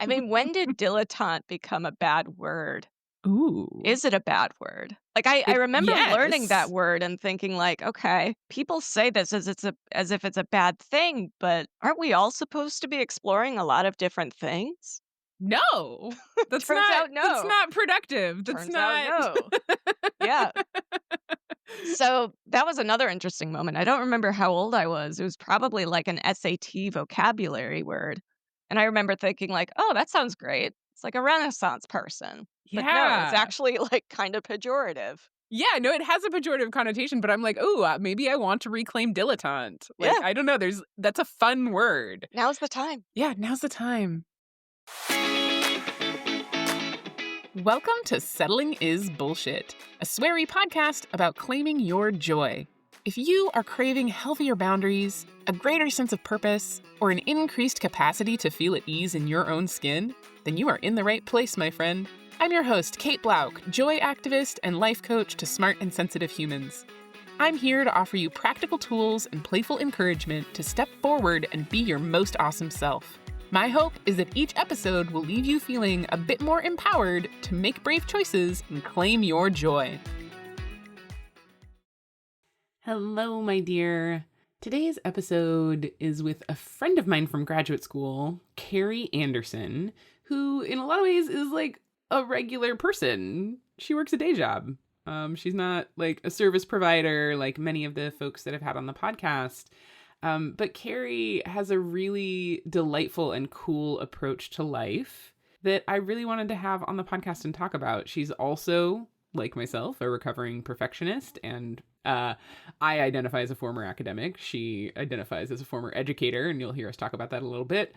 I mean, when did dilettante become a bad word? Ooh. Is it a bad word? Like, I remember learning that Yes. word and thinking like, "Okay, people say this as if it's a bad thing, but aren't we all supposed to be exploring a lot of different things?" No. That's Turns not out that's no. not productive. That's Turns out not no. Yeah. So, that was another interesting moment. I don't remember how old I was. It was probably like an SAT vocabulary word. And I remember thinking like, "Oh, that sounds great. It's like a Renaissance person." But no, it's Yeah. actually, like, kind of pejorative. Yeah, no, it has a pejorative connotation, but I'm like, "Ooh, maybe I want to reclaim dilettante." Like, Yeah, I don't know, that's a fun word. now's the time. Yeah, now's the time. Welcome to Settling is Bullshit, a sweary podcast about claiming your joy. If you are craving healthier boundaries, a greater sense of purpose, or an increased capacity to feel at ease in your own skin, then you are in the right place, my friend. I'm your host, Kate Blauk, joy activist and life coach to smart and sensitive humans. I'm here to offer you practical tools and playful encouragement to step forward and be your most awesome self. My hope is that each episode will leave you feeling a bit more empowered to make brave choices and claim your joy. Hello, my dear. Today's episode is with a friend of mine from graduate school, Carrie Andersen, who in a lot of ways is like a regular person. She works a day job. She's not like a service provider like many of the folks that I've had on the podcast. But Carrie has a really delightful and cool approach to life that I really wanted to have on the podcast and talk about. She's also, like myself, a recovering perfectionist, and I identify as a former academic. She identifies as a former educator, and you'll hear us talk about that a little bit.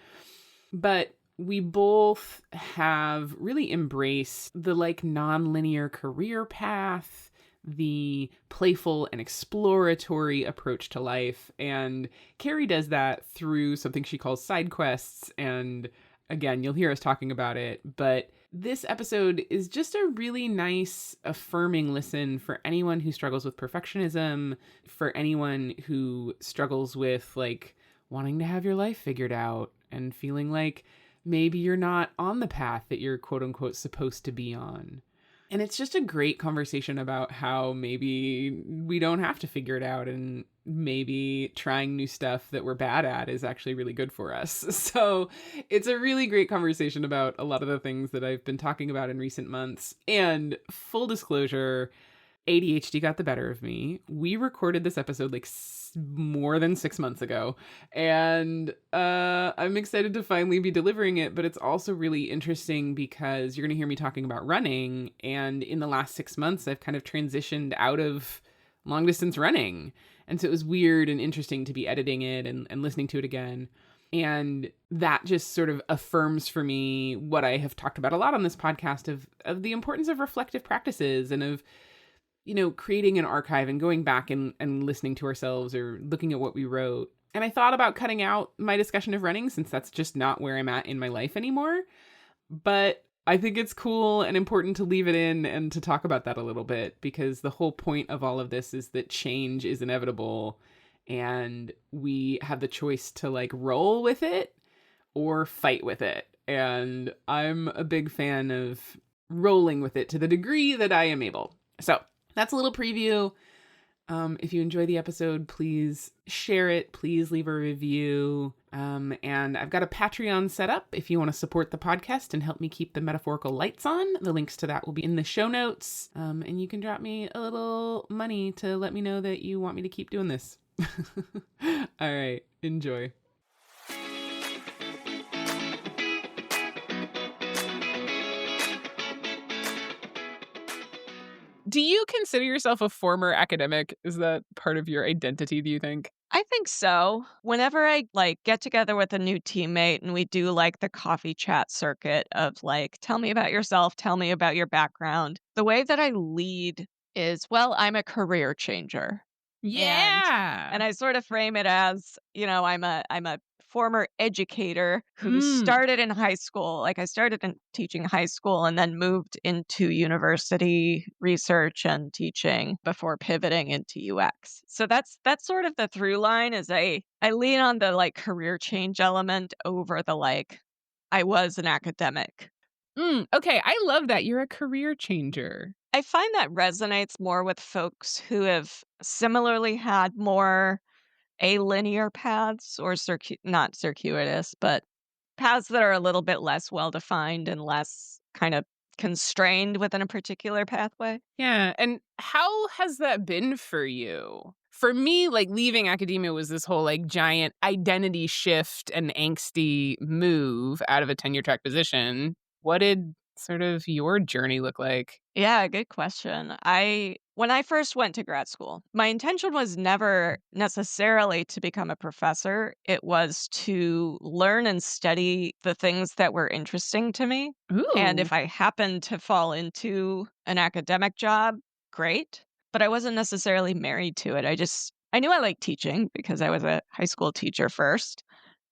But we both have really embraced the like nonlinear career path, the playful and exploratory approach to life. And Carrie does that through something she calls side quests. And again, you'll hear us talking about it. But this episode is just a really nice, affirming listen for anyone who struggles with perfectionism, for anyone who struggles with like wanting to have your life figured out and feeling like maybe you're not on the path that you're quote unquote supposed to be on. And it's just a great conversation about how maybe we don't have to figure it out and maybe trying new stuff that we're bad at is actually really good for us. So it's a really great conversation about a lot of the things that I've been talking about in recent months. And full disclosure, ADHD got the better of me. We recorded this episode like more than 6 months ago, and I'm excited to finally be delivering it. But it's also really interesting because you're going to hear me talking about running, and in the last 6 months, I've kind of transitioned out of long distance running, and so it was weird and interesting to be editing it and listening to it again. And that just sort of affirms for me what I have talked about a lot on this podcast of the importance of reflective practices and of, you know, creating an archive and going back and listening to ourselves or looking at what we wrote. And I thought about cutting out my discussion of running since that's just not where I'm at in my life anymore. But I think it's cool and important to leave it in and to talk about that a little bit, because the whole point of all of this is that change is inevitable and we have the choice to like roll with it or fight with it. And I'm a big fan of rolling with it to the degree that I am able. So that's a little preview. If you enjoy the episode, please share it. Please leave a review. And I've got a Patreon set up if you want to support the podcast and help me keep the metaphorical lights on. The links to that will be in the show notes. And you can drop me a little money to let me know that you want me to keep doing this. All right. Enjoy. Do you consider yourself a former academic? Is that part of your identity, do you think? I think so. Whenever I like get together with a new teammate and we do like the coffee chat circuit of like, tell me about yourself, tell me about your background. The way that I lead is, well, I'm a career changer. And Yeah. I sort of frame it as, you know, I'm a former educator who Mm. started in high school. Like I started in teaching high school and then moved into university research and teaching before pivoting into UX. So that's sort of the through line is I lean on the like career change element over the like I was an academic. Okay, I love that. You're a career changer. I find that resonates more with folks who have similarly had more alinear paths or not circuitous, but paths that are a little bit less well defined and less kind of constrained within a particular pathway. Yeah, and how has that been for you? For me, like, leaving academia was this whole, like, giant identity shift and angsty move out of a tenure track position. What did sort of your journey look like? Yeah, good question. When I first went to grad school, my intention was never necessarily to become a professor. It was to learn and study the things that were interesting to me. And Ooh. if I happened to fall into an academic job, great. But I wasn't necessarily married to it. I knew I liked teaching because I was a high school teacher first.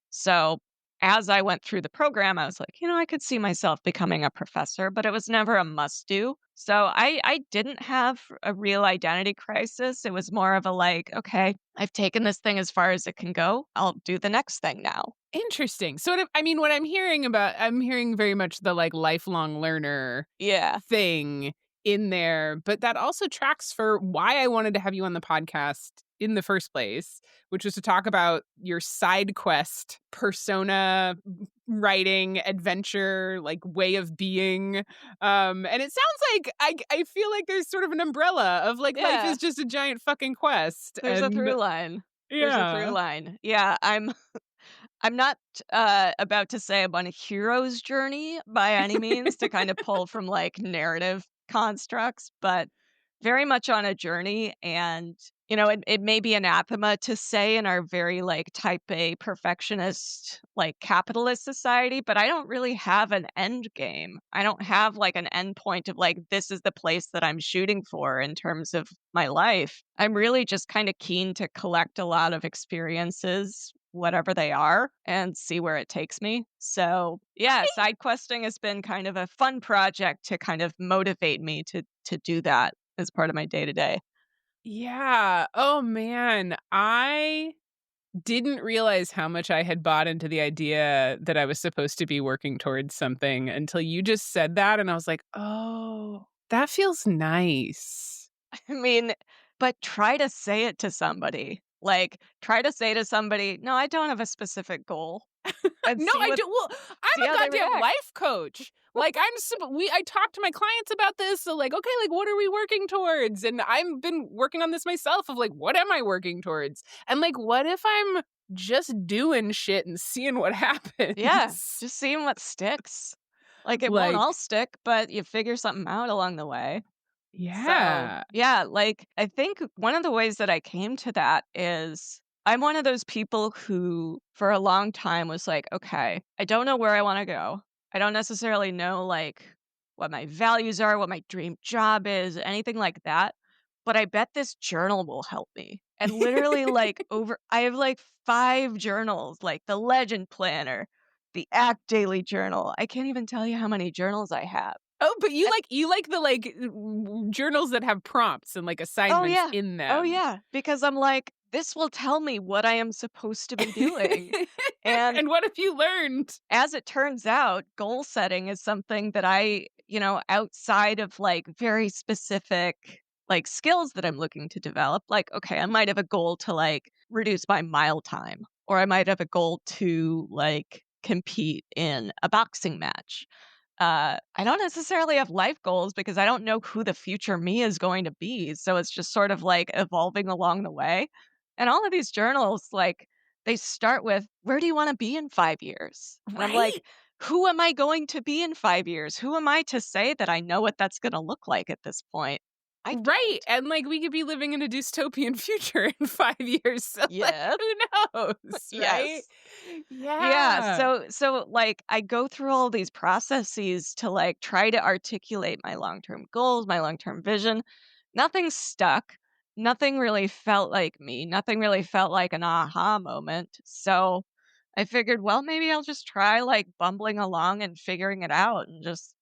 So as I went through the program, I was like, I could see myself becoming a professor, but it was never a must do. So I didn't have a real identity crisis. It was more of a like, okay, I've taken this thing as far as it can go. I'll do the next thing now. Interesting. Sort of, I mean, what I'm hearing very much the, like, lifelong learner Yeah. thing in there, but that also tracks for why I wanted to have you on the podcast in the first place, which was to talk about your side quest persona writing adventure, like, way of being. And it sounds like I feel like there's sort of an umbrella of, like, life Yeah. is just a giant fucking quest. There's a And through line. There's a through yeah. line. Yeah. I'm not about to say I'm on a hero's journey by any means to kind of pull from like narrative constructs, but very much on a journey. And, it may be anathema to say in our very like type A perfectionist, like capitalist society, but I don't really have an end game. I don't have like an end point of like, this is the place that I'm shooting for in terms of my life. I'm really just kind of keen to collect a lot of experiences, whatever they are, and see where it takes me. So, yeah, side questing has been kind of a fun project to kind of motivate me to do that as part of my day to day. Yeah. Oh man, I didn't realize how much I had bought into the idea that I was supposed to be working towards something until you just said that, and I was like, "Oh, that feels nice." I mean, but try to say it to somebody. Like, try to say to somebody, "No, I don't have a specific goal," and No, I do. Well, see I'm a how they goddamn react. life coach. Like, I talk to my clients about this. So, like, okay, like, what are we working towards? And I've been working on this myself of like, what am I working towards? And like, what if I'm just doing shit and seeing what Yeah, happens? just seeing what sticks. Like, it won't all Like, stick, but you figure something out along the way. So, yeah. yeah, like, I think one of the ways that I came to that is I'm one of those people who, for a long time, was like, okay, I don't know where I want to go. I don't necessarily know, like, what my values are, what my dream job is, anything like that. But I bet this journal will help me. And literally, like, I have like 5 journals, like the Legend Planner, the Act Daily Journal. I can't even tell you how many journals I have. Oh, but you like the, like, journals that have prompts and, like, Oh, assignments yeah. in Oh, them. yeah, because I'm like, "This will tell me what I am supposed to be doing," and And what have you learned? as it turns out, goal setting is something that outside of, like, very specific, like, skills that I'm looking to develop, like, okay, I might have a goal to, like, reduce my mile time, or I might have a goal to, like, compete in a boxing match. I don't necessarily have life goals because I don't know who the future me is going to be. So it's just sort of like evolving along the way. And all of these journals, like, they start with, where do you want to be in 5 years? And I'm Right? like, who am I going to be in 5 years? Who am I to say that I know what that's going to look like at this point? I Right, don't. and, like, we could be living in a dystopian future in 5 years, so, like, Yeah. who knows, right? Yes. Yeah, Yeah. so, like, I go through all these processes to, like, try to articulate my long-term goals, my long-term vision. Nothing stuck. Nothing really felt like me. Nothing really felt like an aha moment. So, I figured, well, maybe I'll just try, like, bumbling along and figuring it out and just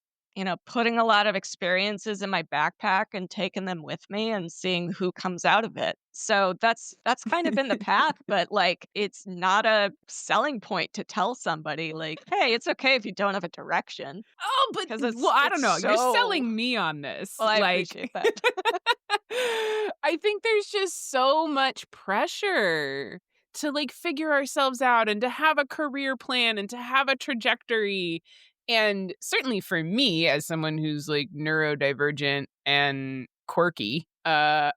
putting a lot of experiences in my backpack and taking them with me and seeing who comes out of it. So that's kind of been the path, but like it's not a selling point to tell somebody like, "Hey, it's okay if you don't have a direction," Oh, but because well, I it's don't know. You're so selling me on this. well, I Like, appreciate that. I think there's just so much pressure to like figure ourselves out and to have a career plan and to have a trajectory. And certainly for me, as someone who's like neurodivergent and quirky, that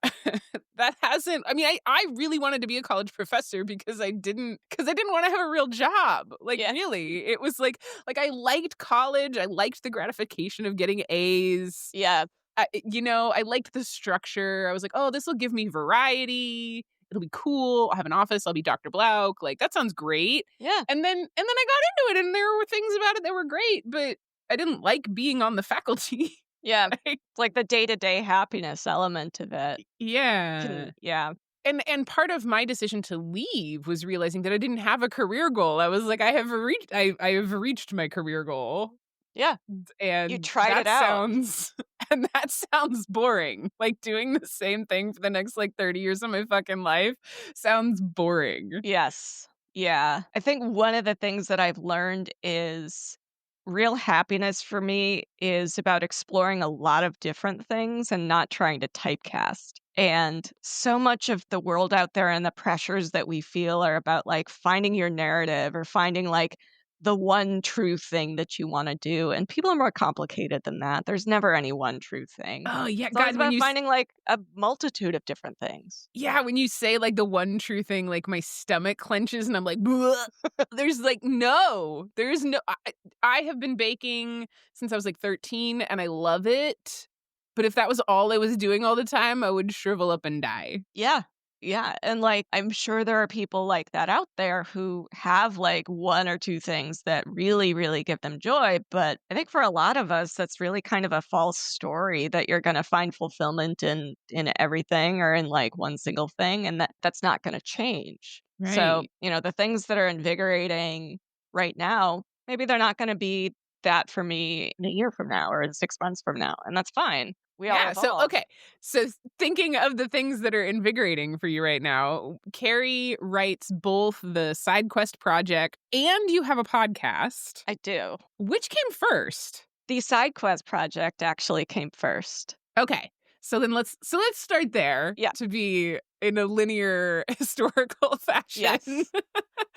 hasn't, I mean, I really wanted to be a college professor because I didn't want to have a real job. Like, Yeah. really, it was like I liked college. I liked the gratification of getting A's. Yeah. I liked the structure. I was like, "Oh, this will give me variety. It'll be cool. I'll have an office. I'll be Dr. Blauk. Like, that sounds great." Yeah. And then I got into it, and there were things about it that were great, but I didn't like being on the faculty. Yeah. Like, It's like the day-to-day happiness element of it. yeah. Yeah. And part of my decision to leave was realizing that I didn't have a career goal. I was like, I have reached my career goal. Yeah. You And tried it out. and that sounds boring. Like, doing the same thing for the next, like, 30 years of my fucking life sounds boring. Yes. Yeah. I think one of the things that I've learned is real happiness for me is about exploring a lot of different things and not trying to typecast. And so much of the world out there and the pressures that we feel are about like finding your narrative or finding like the one true thing that you want to do. And people are more complicated than that. There's never any one true thing. Oh, yeah, It's always God, about finding like a multitude of different things. when you say, like, the one true thing, like, my stomach clenches and I'm like, "Bleh." There's, like, no. There's no I have been baking since I was, like, 13, and I love it, but if that was all I was doing all the time, I would shrivel up and die. Yeah. Yeah, and, like, I'm sure there are people like that out there who have, like, 1 or 2 things that really, really give them joy, but I think for a lot of us, that's really kind of a false story that you're gonna find fulfillment in everything or in, like, one single thing, and that's not gonna change. So, Right. the things that are invigorating right now, maybe they're not gonna be that for me in a year from now or in 6 months from now, and that's fine. We all Yeah, so evolve. okay. So thinking of the things that are invigorating for you right now, Carrie writes both the side quest project and you have a podcast. I do. Which came first? The side quest project actually came first. Okay. So let's start there Yeah. to be in a linear historical fashion. Yes,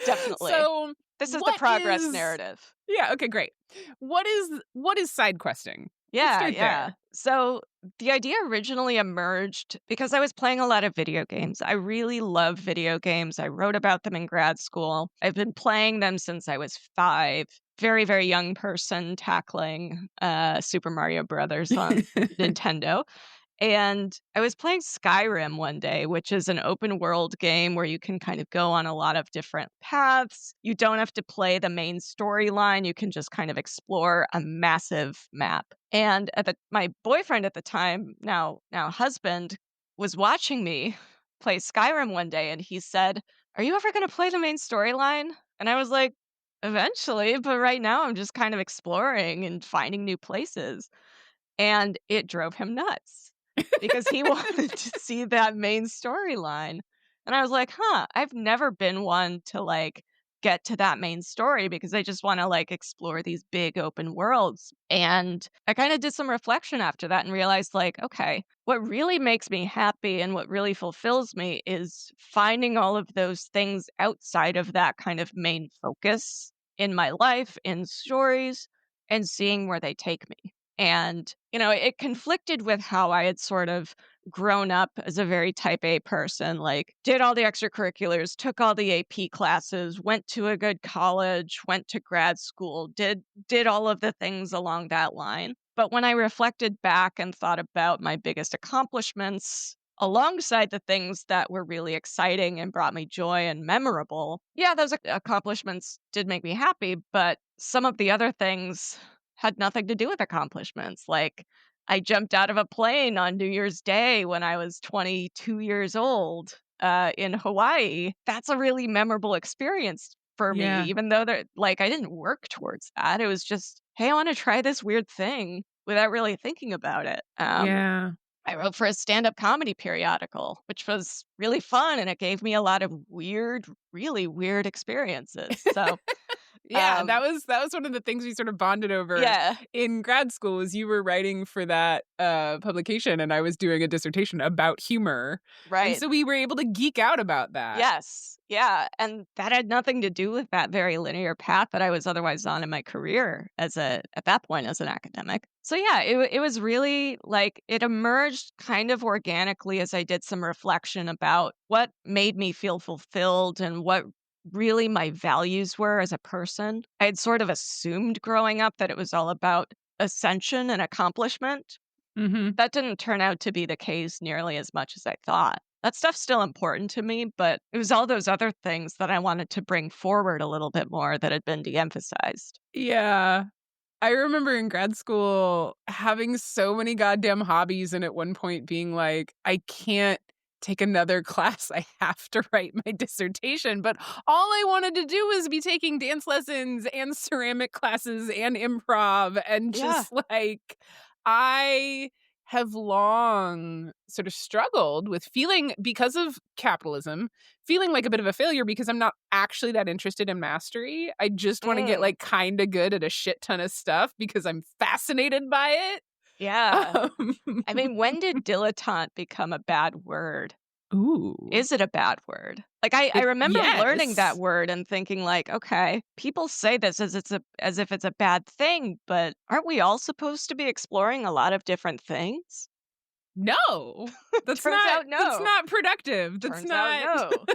definitely. So This is the what progress is narrative. Yeah, okay, great. What is side questing? Let's Yeah, start yeah. there. So the idea originally emerged because I was playing a lot of video games. I really love video games. I wrote about them in grad school. I've been playing them since I was 5. Very, very young person tackling Super Mario Brothers on Nintendo. And I was playing Skyrim one day, which is an open world game where you can kind of go on a lot of different paths. You don't have to play the main storyline. You can just kind of explore a massive map. And my boyfriend at the time, now husband, was watching me play Skyrim one day and he said, "Are you ever going to play the main storyline?" And I was like, "Eventually, but right now I'm just kind of exploring and finding new places." And it drove him nuts because he wanted to see that main storyline. And I was like, "Huh, I've never been one to, like, get to that main story because I just wanna, like, explore these big open worlds." And I kinda did some reflection after that and realized, like, okay, what really makes me happy and what really fulfills me is finding all of those things outside of that kind of main focus in my life, in stories, and seeing where they take me. And, it conflicted with how I had sort of grown up as a very type A person, like did all the extracurriculars, took all the AP classes, went to a good college, went to grad school, did all of the things along that line. But when I reflected back and thought about my biggest accomplishments alongside the things that were really exciting and brought me joy and memorable, yeah, those accomplishments did make me happy, but some of the other things had nothing to do with accomplishments. Like, I jumped out of a plane on New Year's Day when I was 22 years old in Hawaii. That's a really memorable experience for me, Yeah. even though I didn't work towards that. It was just hey, I want to try this weird thing without really thinking about it. Yeah. I wrote for a stand-up comedy periodical, which was really fun, and it gave me a lot of weird, really weird experiences. So, Yeah, um, that was one of the things we sort of bonded over yeah, in grad school was you were writing for that publication and I was doing a dissertation about humor. And right. so we were able to geek out about that. Yes. Yeah, and that had nothing to do with that very linear path that I was otherwise on in my career at that point as an academic. So yeah, it was really like it emerged kind of organically as I did some reflection about what made me feel fulfilled and what really my values were as a person. I had sort of assumed growing up that it was all about ascension and accomplishment. Mhm. That didn't turn out to be the case nearly as much as I thought. That stuff's still important to me, but it was all those other things that I wanted to bring forward a little bit more that had been de-emphasized. Yeah. I remember in grad school having so many goddamn hobbies and at one point being like, I can't take another class. I have to write my dissertation. But all I wanted to do was be taking dance lessons and ceramic classes and improv and Yeah, just like I have long sort of struggled with feeling because of capitalism feeling like a bit of a failure because I'm not actually that interested in mastery. I just want to get mm, like kind of good at a shit ton of stuff because I'm fascinated by it. yeah. Um, I mean, when did dilettante become a bad word? ooh, Is it a bad word? Like, I remember learning that yes. word and thinking like, "Okay, people say this as if it's a bad thing, but aren't we all supposed to be exploring a lot of different things?" No. Turns out That's no. not productive. That's Turns out not no.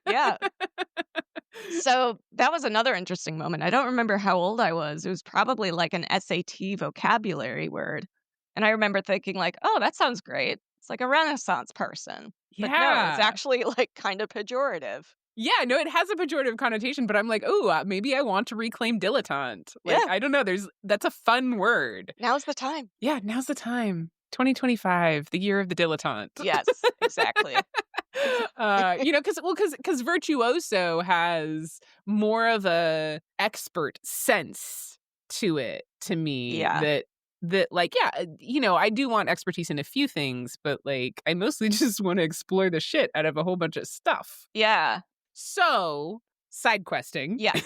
Yeah. So that was another interesting moment. I don't remember how old I was. It was probably like an SAT vocabulary word. And I remember thinking like, "Oh, that sounds great. It's like a Renaissance person." But no, it's Yeah. actually like kind of pejorative. Yeah, no, it has a pejorative connotation, but I'm like, "Ooh, maybe I want to reclaim dilettante." Like, Yeah, I don't know, that's a fun word. now's the time. Yeah, now's the time. 2025, the year of the dilettante. Yes, exactly. Because virtuoso has more of a expert sense to it to me Yeah. that like yeah, I do want expertise in a few things, but like I mostly just want to explore the shit out of a whole bunch of stuff. Yeah. So, side questing. Yes.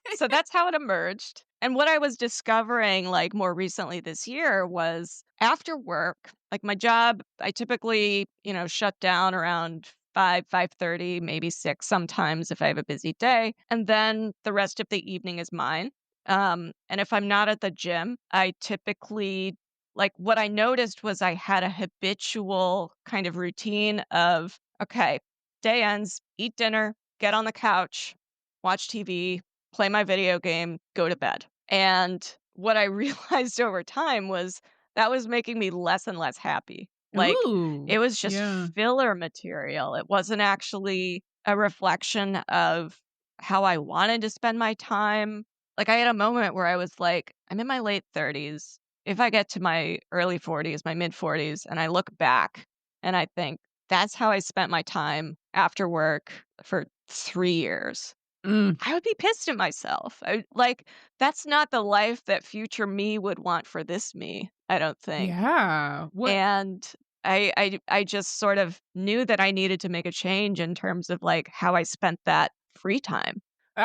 So that's how it emerged. And what I was discovering like more recently this year was after work, like my job, I typically, shut down around 5, 5:30, maybe 6 sometimes if I have a busy day, and then the rest of the evening is mine. And if I'm not at the gym, I typically like what I noticed was I had a habitual kind of routine of okay, day ends, eat dinner, get on the couch, watch TV, play my video game, go to bed. And what I realized over time was that was making me less and less happy. Like, Ooh, it was just yeah. filler material. It wasn't actually a reflection of how I wanted to spend my time. Like, I had a moment where I was like, I'm in my late 30s. If I get to my early 40s, my mid 40s, and I look back and I think, that's how I spent my time after work for 3 years. Mm, I would be pissed at myself. Like, that's not the life that future me would want for this me, I don't think. yeah. What And I just sort of knew that I needed to make a change in terms of, like, how I spent that free time.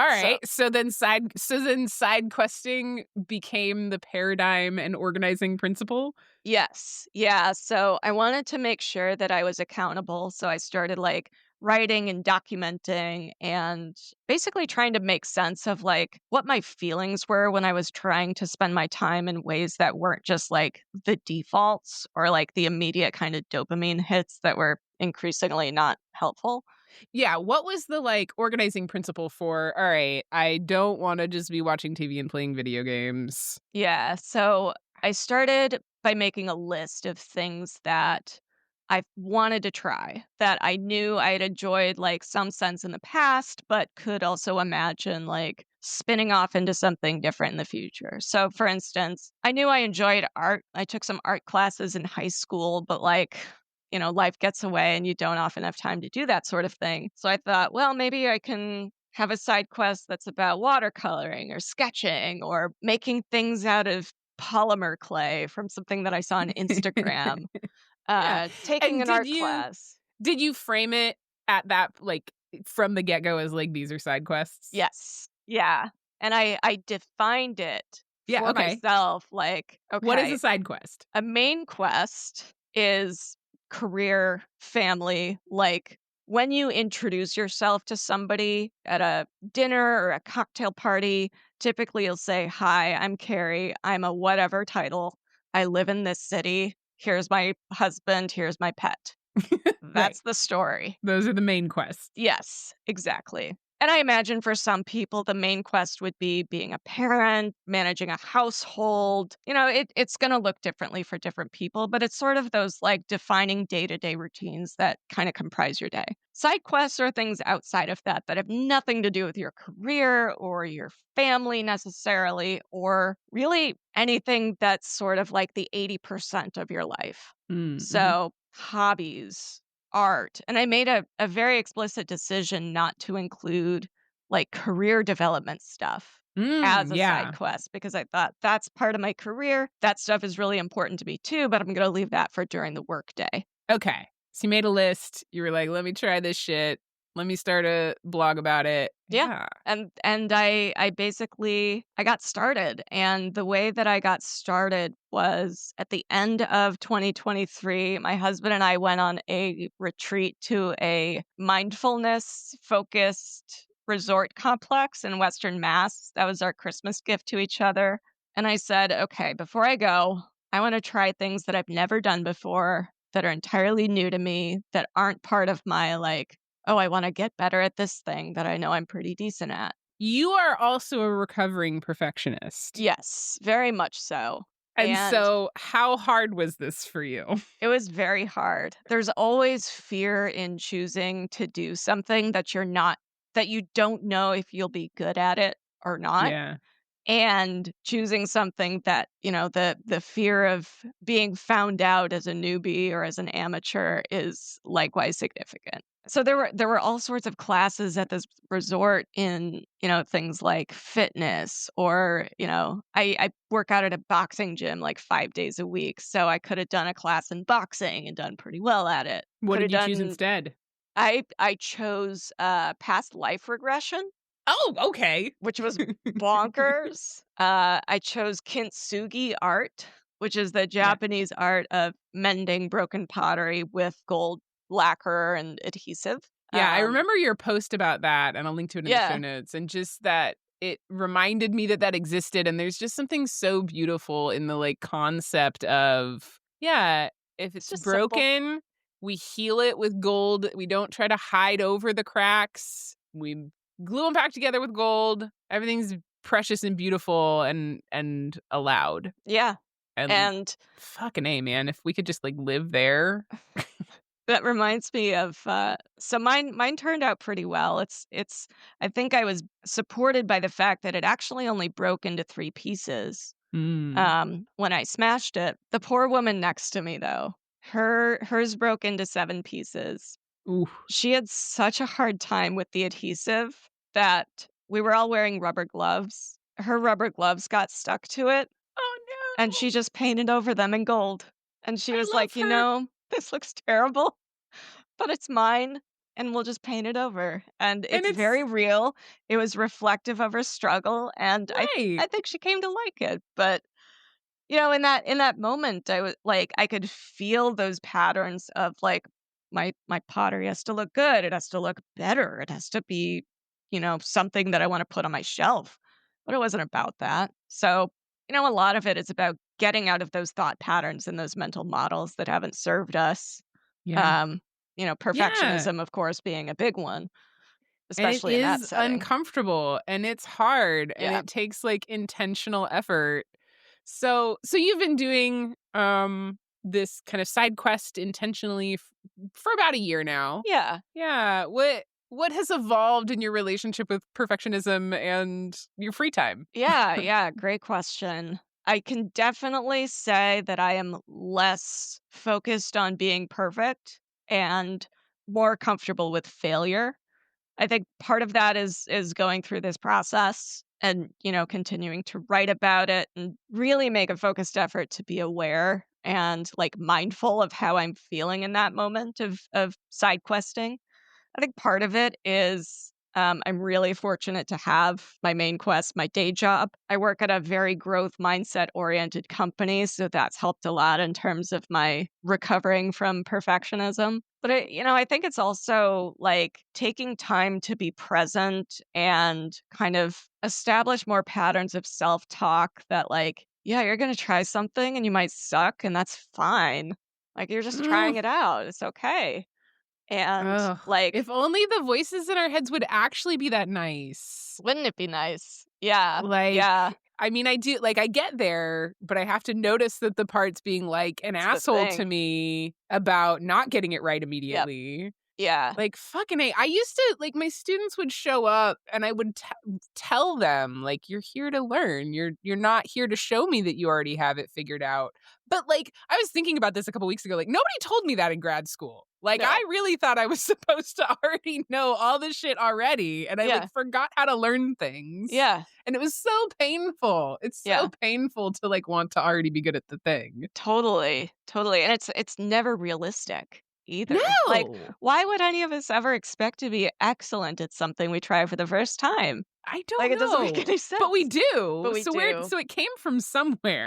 So Alright, so then side questing became the paradigm and organizing principle? yes. Yeah. So I wanted to make sure that I was accountable. So I started like writing and documenting and basically trying to make sense of like what my feelings were when I was trying to spend my time in ways that weren't just like the defaults or like the immediate kind of dopamine hits that were increasingly not helpful. Yeah, what was the, like, organizing principle for, "Alright, I don't wanna just be watching TV and playing video games." Yeah. So I started by making a list of things that I wanted to try that I knew I had enjoyed like some sense in the past, but could also imagine like spinning off into something different in the future. So, for instance, I knew I enjoyed art. I took some art classes in high school, but like, life gets away and you don't often have time to do that sort of thing. So I thought, well, maybe I can have a side quest that's about watercoloring or sketching or making things out of polymer clay from something that I saw on Instagram, Yeah. taking And an art class. did you frame it at that, like, from the get-go as, like, these are side quests? Yes. Yeah. And I defined it Yeah, for okay. myself like, What is a okay, side quest? a main quest is career, family. Like when you introduce yourself to somebody at a dinner or a cocktail party, typically you'll say, "Hi, I'm Carrie. I'm a whatever title. I live in this city. Here's my husband. Here's my pet." Right. That's the story. Those are the main quests. Yes, exactly. And I imagine for some people, the main quest would be being a parent, managing a household. It's going to look differently for different people, but it's sort of those like defining day to day routines that kind of comprise your day. Side quests are things outside of that have nothing to do with your career or your family necessarily, or really anything that's sort of like the 80% of your life. Mhm. So, hobbies, art. And I made a very explicit decision not to include like career development stuff as a side Yeah. quest because I thought that's part of my career. That stuff is really important to me too, but I'm going to leave that for during the workday. Okay. So you made a list. You were like, "Let me try this shit. Let me start a blog about it." Yeah. Yeah. And I basically I got started, and the way that I got started was at the end of 2023 my husband and I went on a retreat to a mindfulness focused resort complex in Western Mass. That was our Christmas gift to each other. And I said, "Okay, before I go, I want to try things that I've never done before that are entirely new to me that aren't part of my like, oh, I wanna get better at this thing that I know I'm pretty decent at." You are also a recovering perfectionist. Yes, very much so, And and so how hard was this for you? it was very hard. There's always fear in choosing to do something that you don't know if you'll be good at it or not, Yeah. and choosing something that, the fear of being found out as a newbie or as an amateur is likewise significant. So there were all sorts of classes at this resort in, things like fitness or, I work out at a boxing gym like 5 days a week, so I could have done a class in boxing and done pretty well at it. What Could have did you choose done instead? I chose past life regression, Oh, okay. which was bonkers. I chose kintsugi art, which is the Yeah. Japanese art of mending broken pottery with gold lacquer and adhesive. Yeah, I Um, remember your post about that, and I'll link to it in the show yeah, notes, and just that it reminded me that that existed, and there's just something so beautiful in the, like, concept of, yeah, if it's it's just simple. broken, we heal it with gold, we don't try to hide over the cracks, we glue them back together with gold, everything's precious and beautiful and allowed, Yeah, and and fucking A, man, if we could just, like, live there. that reminds me of, so mine turned out pretty well. It's I think I was supported by the fact that it actually only broke into 3 pieces. Mm. When I smashed it. The poor woman next to me, though, hers broke into 7 pieces. Ooh. She had such a hard time with the adhesive that we were all wearing rubber gloves. Her rubber gloves got stuck to it, Oh, and no. she just painted over them in gold. And she I was love like, her. This looks terrible, but it's mine, and we'll just paint it over." And And it's it's very real. It was reflective of her struggle, and I right. think she came to like it, but in that moment, I was like, I could feel those patterns of like my pottery has to look good. It has to look better. It has to be, something that I want to put on my shelf. But it wasn't about that. So, a lot of it is about getting out of those thought patterns and those mental models that haven't served us. Yeah. Um, Yeah. perfectionism, of course, being a big one, And it especially in that is setting. uncomfortable and it's hard and Yeah. it takes like intentional effort. So you've been doing this kind of side quest intentionally for about a year now. Yeah. Yeah. What has evolved in your relationship with perfectionism and your free time? Yeah, yeah, great question. I can definitely say that I am less focused on being perfect and more comfortable with failure. I think part of that is going through this process and, continuing to write about it and really make a focused effort to be aware and like mindful of how I'm feeling in that moment of side questing. I think part of it is I'm really fortunate to have my main quest, my day job. I work at a very growth mindset oriented company, so that's helped a lot in terms of my recovering from perfectionism. But I think it's also like taking time to be present and kind of establish more patterns of self talk that, like, yeah, you're going to try something and you might suck, and that's fine. Like, you're just trying Mm, it out. It's okay. And ugh. like, If only the voices in our heads would actually be that nice. wouldn't it be nice? Yeah, yeah, Like, I mean, I do like, I get there, but I have to notice that the part's being, like, an it's the asshole to thing. me about not getting it right Yep, immediately. yeah, Like, fucking A. I used to like, my students would show up, and I would tell them, like, "You're here to learn. You're not here to show me that you already have it figured out." But, like, I was thinking about this a couple weeks ago, like, nobody told me that in grad school. Like, I no, really thought I was supposed to already know all this shit already, and I, like, yeah, forgot how to learn things, yeah, and it was so painful. It's so yeah, painful to, like, want to already be good at the thing. totally, totally, and it's never realistic either. Like, No! why would any of us ever expect to be excellent at something we try for the first time? I Like, don't it doesn't make know, any but we sense, but do. we do. So it came from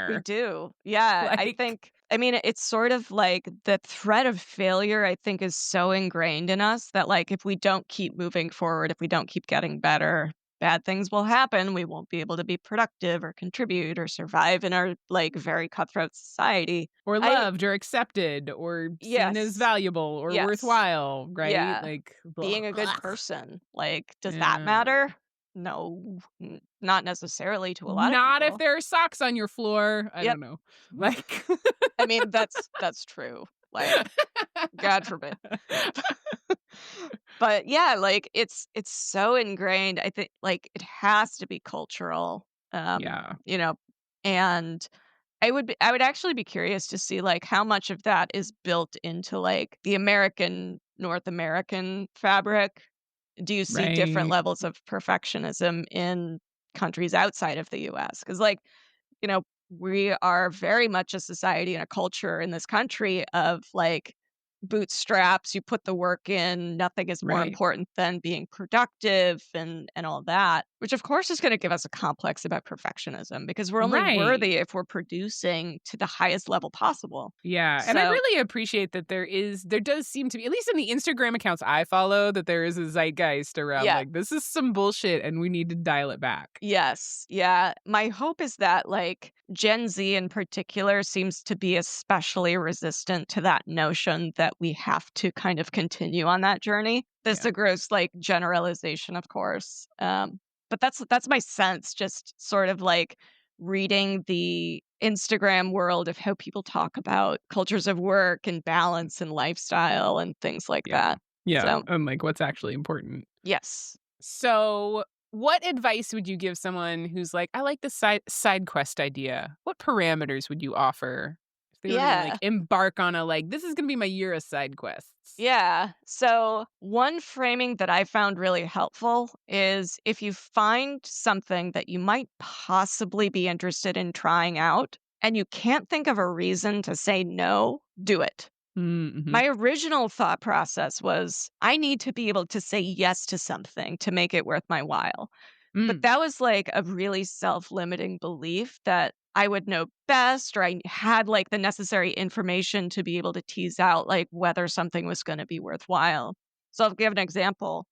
We somewhere. do. Yeah, Like, I mean, it's sort of like the threat of failure, I think, is so ingrained in us that, like, if we don't keep moving forward, if we don't keep getting better, bad things will happen. We won't be able to be productive or contribute or survive in our, like, very cutthroat society. or I loved or accepted or seen as Yes. valuable or Yes. worthwhile, right? Yeah. Like, Being a good ugh. person, like, does that Yeah. matter? No, not necessarily to a lot of Not if people. there are socks on your floor. I Yep. don't know. Like, I mean, that's true. Like, God forbid. But yeah, like it's so ingrained. I think like it has to be cultural. Um, yeah, you know, and I would actually be curious to see like how much of that is built into like the North American fabric. Do you see different right, levels of perfectionism in countries outside of the US? Because like, you know, we are very much a society and a culture in this country of like bootstraps, you put the work in, nothing is more right, important than being productive and all that, which of course is going to give us a complex about perfectionism because we're only right. worthy if we're producing to the highest level possible. Yeah, and I So, really appreciate that there does seem to be, at least in the Instagram accounts I follow, that there is a zeitgeist around, yeah. like, this is some bullshit and we need to dial it back. Yes. Yeah. My hope is that like Gen Z in particular seems to be especially resistant to that notion that we have to kind of continue on that journey. This is Yeah. a gross like generalization, of course. But that's my sense, just sort of like reading the Instagram world of how people talk about cultures of work and balance and lifestyle and things like Yeah. that. Yeah, So and, like, what's actually important. yes. So, what advice would you give someone who's like, "I like the side quest idea." What parameters would you offer if they were gonna, like, Yeah. embark on a, like, "This is gonna be my year of side quests"? Yeah. So, one framing that I found really helpful is if you find something that you might possibly be interested in trying out and you can't think of a reason to say no, do it. Mm, mhm. My original thought process was I need to be able to say yes to something to make it worth my while. But Mm. that was, like, a really self-limiting belief that I would know best, or I had, like, the necessary information to be able to tease out, like, whether something was gonna be worthwhile. So I'll give an example.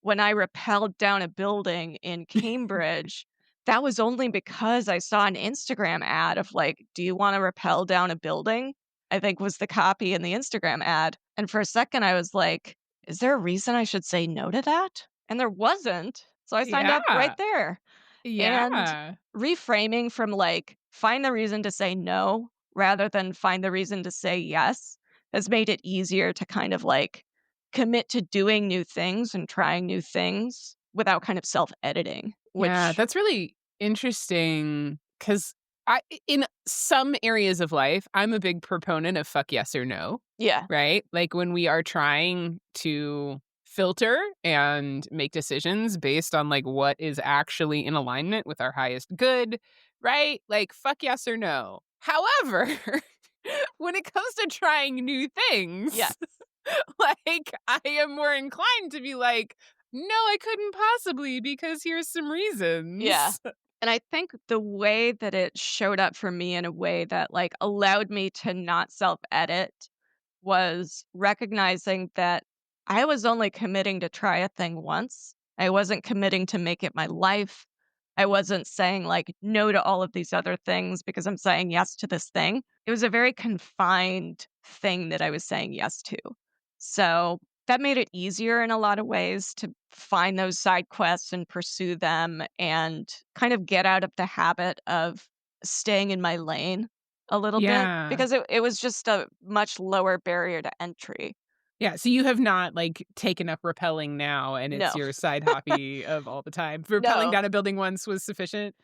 When I rappelled down a building in Cambridge, that was only because I saw an Instagram ad of, like, "Do you wanna rappel down a building?" I think was the copy in the Instagram ad, and for a second, I was like, "Is there a reason I should say no to that?" And there wasn't, so I signed up right Yeah. there. And Yeah. reframing from, like, find the reason to say no rather than find the reason to say yes has made it easier to kind of, like, commit to doing new things and trying new things without kind of self-editing, Yeah, which that's really interesting because in some areas of life, I'm a big proponent of fuck yes or no, yeah, right? Like when we are trying to filter and make decisions based on like what is actually in alignment with our highest good, right? Like fuck yes or no. However, when it comes to trying new Yes. things, like I am more inclined to be like, no, I couldn't possibly because here's some Yeah. reasons. And I think the way that it showed up for me in a way that, like, allowed me to not self-edit was recognizing that I was only committing to try a thing once. I wasn't committing to make it my life. I wasn't saying, like, no to all of these other things because I'm saying yes to this thing. It was a very confined thing that I was saying yes to. So that made it easier in a lot of ways to find those side quests and pursue them and kind of get out of the habit of staying in my lane a little bit Yeah. because it was just a much lower barrier to entry. Yeah, so you have not, like, taken up rappelling now, and it's No, your side hobby of all the time. Rappelling no. down a building once was sufficient?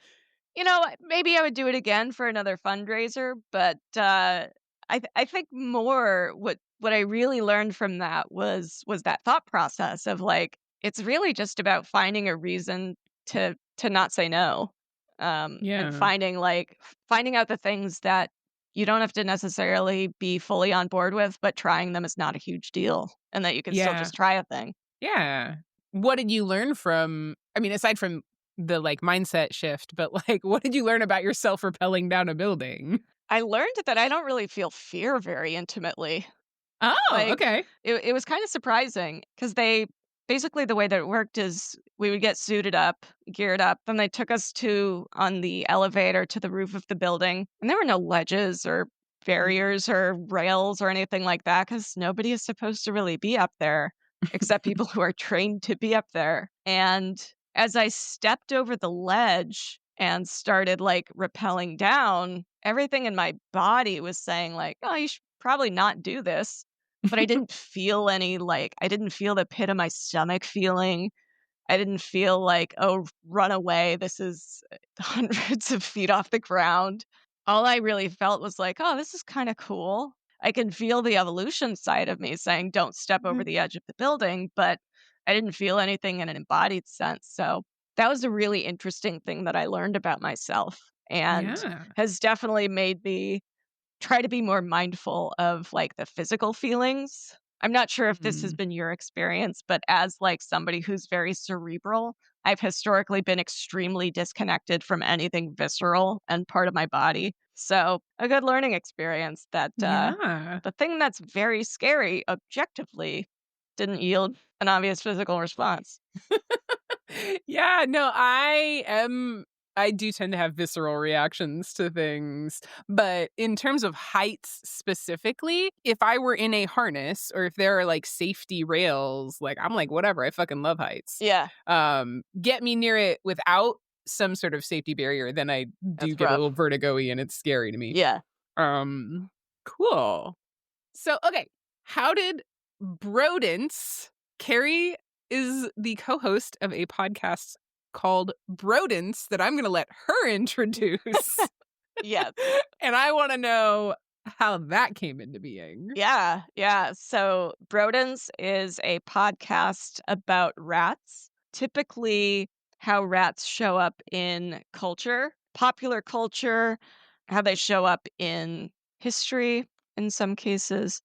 Maybe I would do it again for another fundraiser, but, I think more what I really learned from that was that thought process of, like, it's really just about finding a reason to not say no, and Yeah. finding out the things that you don't have to necessarily be fully on board with, but trying them is not a huge deal, and that you can still Yeah. just try a thing. Yeah. What did you learn from I mean, aside from the, like, mindset shift, but, like, what did you learn about yourself rappelling down a building? I learned that I don't really feel fear very intimately. Oh, Like, okay. it was kinda surprising because they basically, the way that it worked is we would get suited up, geared up, then they took us to on the elevator to the roof of the building, and there were no ledges or barriers or rails or anything like that because nobody is supposed to really be up there except people who are trained to be up there, and as I stepped over the ledge and started, like, rappelling down, everything in my body was saying, like, "Oh, you should probably not do this." But I didn't feel any, like I didn't feel the pit of my stomach feeling. I didn't feel like, "Oh, run away. This is hundreds of feet off the ground." All I really felt was like, "Oh, this is kinda cool." I can feel the evolution side of me saying, "Don't step over the edge of the building," but I didn't feel anything in an embodied sense, so that was a really interesting thing that I learned about myself and Yeah. has definitely made me try to be more mindful of, like, the physical feelings. I'm not sure if this has Mhm. been your experience, but as, like, somebody who's very cerebral, I've historically been extremely disconnected from anything visceral and part of my body. So, a good learning experience that, Yeah. the thing that's very scary objectively didn't yield an obvious physical response. Yeah, no, I do tend to have visceral reactions to things, but in terms of heights specifically, if I were in a harness or if there are like safety rails, like I'm like whatever, I fucking love heights. Yeah, Get me near it without some sort of safety barrier, then I do that's get a rough. little vertigo-y and it's scary to me. Yeah. Um cool. So, okay, how did Brodents Carrie is the co-host of a podcast called Brodents that I'm gonna let her introduce, Yes. and I wanna know how that came into being. Yeah, yeah. So Brodens is a podcast about rats, typically how rats show up in culture, popular culture, how they show up in history in some cases,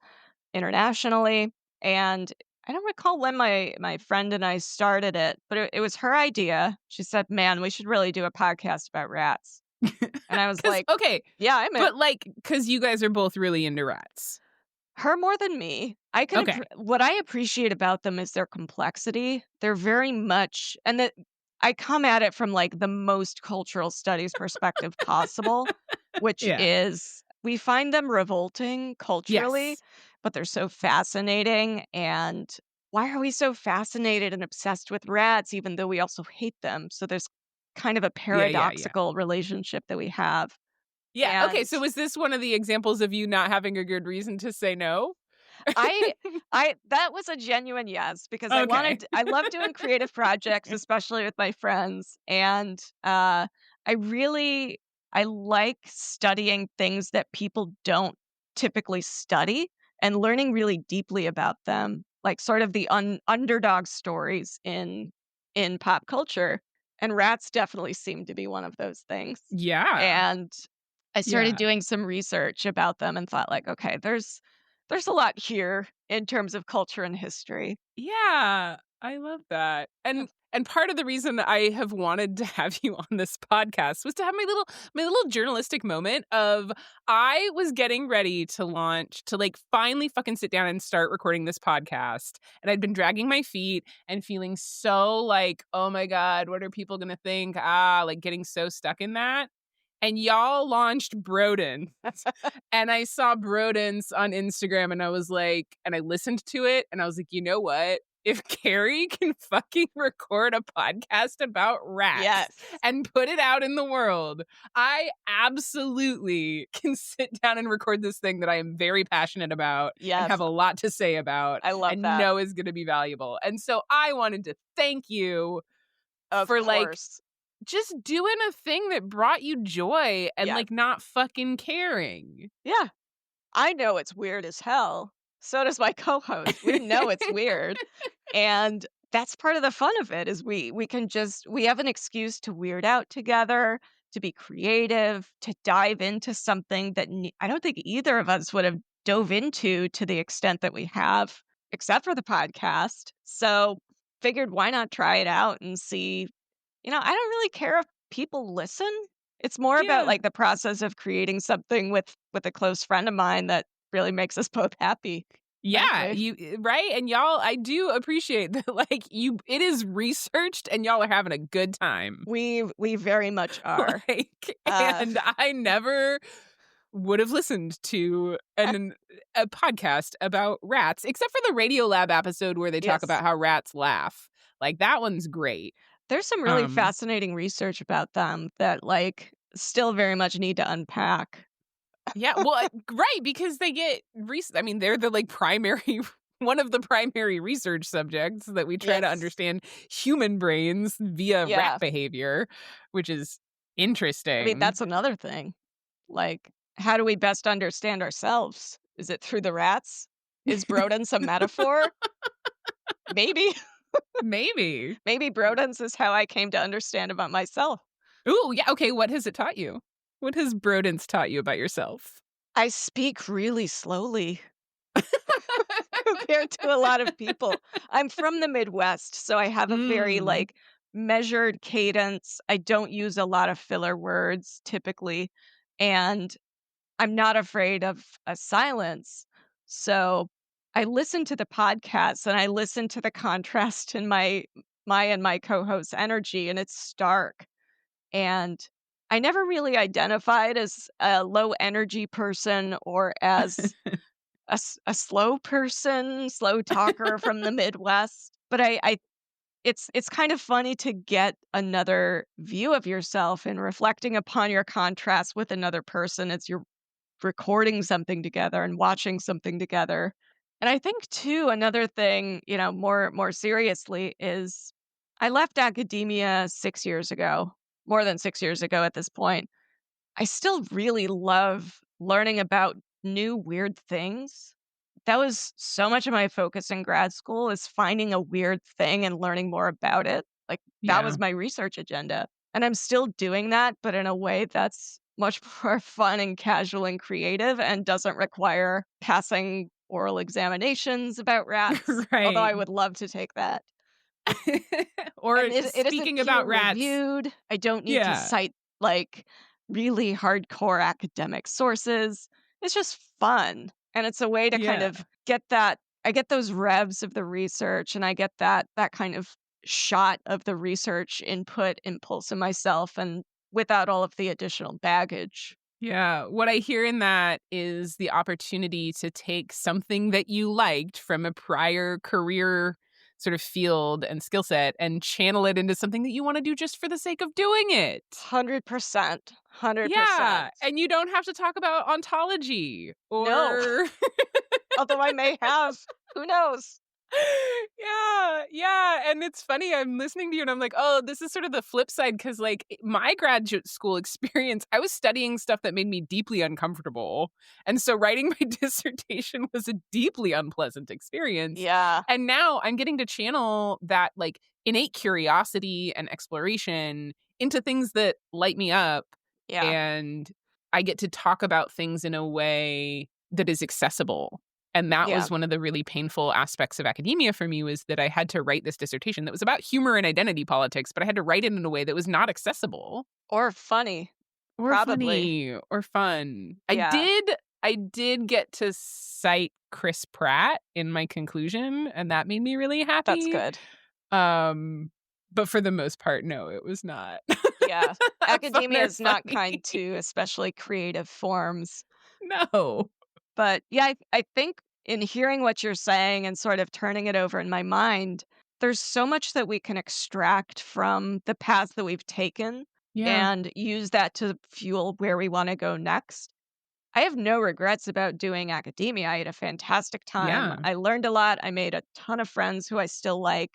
internationally. And I don't recall when my friend and I started it, but it was her idea. She said, "Man, we should really do a podcast about rats." And I was 'Cause like, okay, "Yeah, I'm in." but, like, 'cause you guys are both really into rats. Her more than me. Okay. What I appreciate about them is their complexity. They're very much and that I come at it from, like, the most cultural studies perspective possible, which Yeah. is we find them revolting culturally, Yes. but they're so fascinating, and why are we so fascinated and obsessed with rats even though we also hate them? So there's kind of a Yeah. paradoxical relationship that we have, Yeah, okay, and so was this one of the examples of you not having a good reason to say no? I I that was a genuine yes, because Okay. I love doing creative projects, especially with my friends, and, I really I like studying things that people don't typically study and learning really deeply about them, like sort of the underdog stories in pop culture, and rats definitely seem to be one of those things. Yeah. And I started Yeah. doing some research about them and thought like, okay, there's a lot here in terms of culture and history. Yeah, I love that. And part of the reason I have wanted to have you on this podcast was to have my little journalistic moment of I was getting ready to launch to like finally fucking sit down and start recording this podcast. And I'd been dragging my feet and feeling so like, oh my God, what are people gonna think? Like getting so stuck in that. And y'all launched Brodents. And I saw Brodents on Instagram and I was like, and I listened to it and I was like, you know what? If Carrie can fucking record a podcast about rats Yes. and put it out in the world, I absolutely can sit down and record this thing that I am very passionate about and Yes. have a lot to say about I love and that. know is going to be valuable. And so I wanted to thank you Of for like course. just doing a thing that brought you joy and Yes. like not fucking caring. Yeah. I know it's weird as hell. So does my co-host. We know it's weird. And that's part of the fun of it is we can just we have an excuse to weird out together, to be creative, to dive into something that I don't think either of us would have dove into to the extent that we have, except for the podcast. So figured why not try it out and see. I don't really care if people listen. It's more about Yeah. like the process of creating something with a close friend of mine that really makes us both happy, Yeah, frankly. right? And y'all, I do appreciate that like it is researched and y'all are having a good time. We very much are. Like Uh, and I never would have listened to a podcast about rats except for the Radiolab episode where they talk yes. about how rats laugh. Like that one's great. There's some really Um fascinating research about them that, like, still very much need to unpack. Yeah, well, right, because they get I mean, they're the, like, primary one of the primary research subjects that we try to Yes. understand human brains via rat Yeah. behavior, which is I mean, interesting. that's another thing. Like, how do we best understand ourselves? Is it through the rats? Is Brodens a metaphor? Maybe. Maybe. Maybe Brodens is how I came to understand about myself. Ooh, yeah, okay, what has it taught you? What has Brodens taught you about yourself? I speak really slowly compared to a lot of people. I'm from the Midwest, so I have a very, Mm. like, measured cadence. I don't use a lot of filler words typically, and I'm not afraid of a silence. So, I listen to the podcast and I listen to the contrast in my and my co-host's energy, and it's stark. And I never really identified as a low energy person or as a slow person, slow talker from the Midwest, but I it's kind of funny to get another view of yourself and reflecting upon your contrast with another person as you're recording something together and watching something together. And I think too, another thing, more seriously is I left academia 6 years ago, more than 6 years ago at this point. I still really love learning about new weird things. That was so much of my focus in grad school is finding a weird thing and learning more about it. Like that Yeah. was my research agenda. And I'm still doing that, but in a way that's much more fun and casual and creative and doesn't require passing oral examinations about rats, although Right. I would love to take that. Or And it isn't speaking peer about rats. reviewed. I don't need to Yeah. cite, like, really hardcore academic sources. It's just fun, and it's a way to kind Yeah. of get that I get those revs of the research, and I get that kind of shot of the research input impulse in myself and without all of the additional baggage. Yeah, what I hear in that is the opportunity to take something that you liked from a prior career sort of field and skill set and channel it into something that you want to do just for the sake of doing it. 100%, Yeah, 100%. and you don't have to talk about ontology No, or although I may have. Who knows? Yeah. And it's funny, I'm listening to you and I'm like, oh, this is sort of the flip side because, like, my graduate school experience, I was studying stuff that made me deeply uncomfortable. And so writing my dissertation was a deeply unpleasant experience. Yeah. And now I'm getting to channel that, like, innate curiosity and exploration into things that light me up. Yeah. And I get to talk about things in a way that is accessible. And that Yeah. was one of the really painful aspects of academia for me, was that I had to write this dissertation that was about humor and identity politics, but I had to write it in a way that was not accessible Or funny, or probably. funny or fun. Yeah. I did get to cite Chris Pratt in my conclusion, and that made me really That's happy. good. But for the most part, no, it was not Yeah. fun Academia or is not funny. kind to especially creative forms. No. But yeah, I think in hearing what you're saying and sort of turning it over in my mind, there's so much that we can extract from the paths that we've taken Yeah. and use that to fuel where we want to go next. I have no regrets about doing academia. I had a fantastic time. Yeah. I learned a lot. I made a ton of friends who I still like.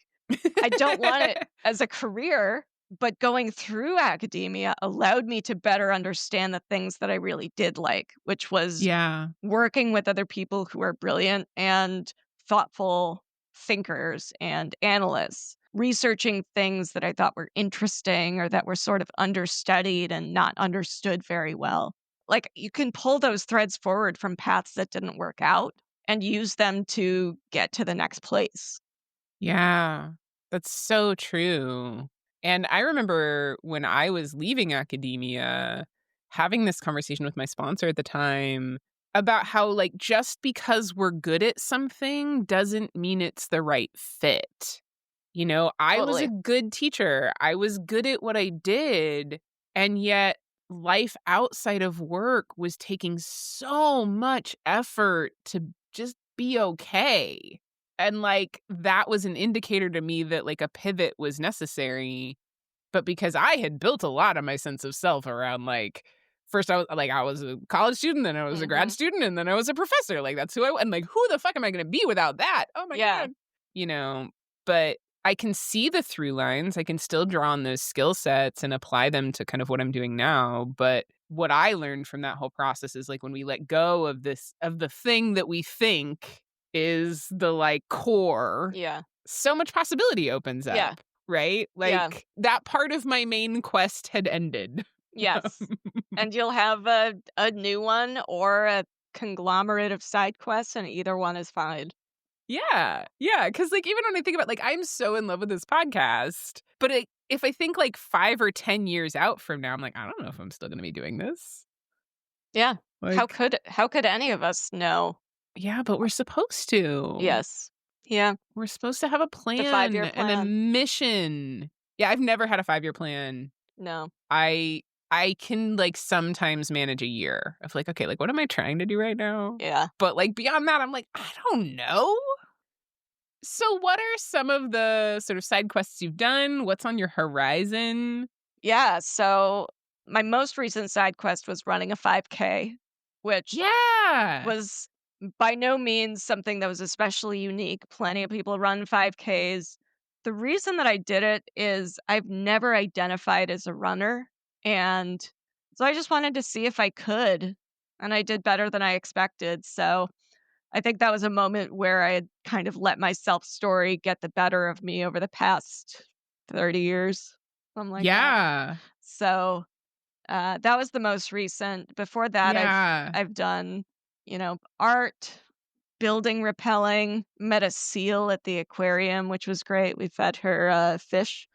I don't want it as a career, but going through academia allowed me to better understand the things that I really did like, which was Yeah. working with other people who are brilliant and thoughtful thinkers and analysts, researching things that I thought were interesting or that were sort of understudied and not understood very well. Like, you can pull those threads forward from paths that didn't work out and use them to get to the next place. Yeah, that's so true. And I remember when I was leaving academia, having this conversation with my sponsor at the time about how, like, just because we're good at something doesn't mean it's the right fit. You know, I was a Totally. good teacher, I was good at what I did, and yet life outside of work was taking so much effort to just be okay. And, like, that was an indicator to me that, like, a pivot was necessary, but because I had built a lot of my sense of self around, like, first I was a college student, then I was a grad Mhm. student, and then I was a professor, like, that's who and, like, who the fuck am I gonna be without that? Oh my Yeah. god. You know? But I can see the through lines, I can still draw on those skill sets and apply them to kind of what I'm doing now, but what I learned from that whole process is, like, when we let go of the thing that we think is the, like, core, Yeah. so much possibility opens Yeah. up, right? Yeah. Like, that part of my main quest had ended. Yes. And you'll have a new one or a conglomerate of side quests, and either one is fine. Yeah, because, like, even when I think about, like, I'm so in love with this podcast, but if I think, like, 5 or 10 years out from now, I'm like, "I don't know if I'm still gonna be doing this." Yeah. Like, How could any of us know? yeah, but we're supposed to. Yes. Yeah. We're supposed to have a The plan 5-year and a plan. mission. Yeah, I've never had a 5-year plan. No. I I can, like, sometimes manage a year of, like, okay, like, what am I trying to do right now? Yeah. But, like, beyond that, I'm like, I don't know. So what are some of the sort of side quests you've done? What's on your horizon? Yeah, so my most recent side quest was running a 5K, which Yeah. was by no means something that was especially unique. Plenty of people run 5Ks. The reason that I did it is I've never identified as a runner, and so I just wanted to see if I could, and I did better than I expected, so I think that was a moment where I had kind of let my self story get the better of me over the past 30 years, something like that. Yeah. So, that was the most recent. Before that, Yeah. I've done, art, building rappelling, met a seal at the aquarium, which was great. We fed her, fish,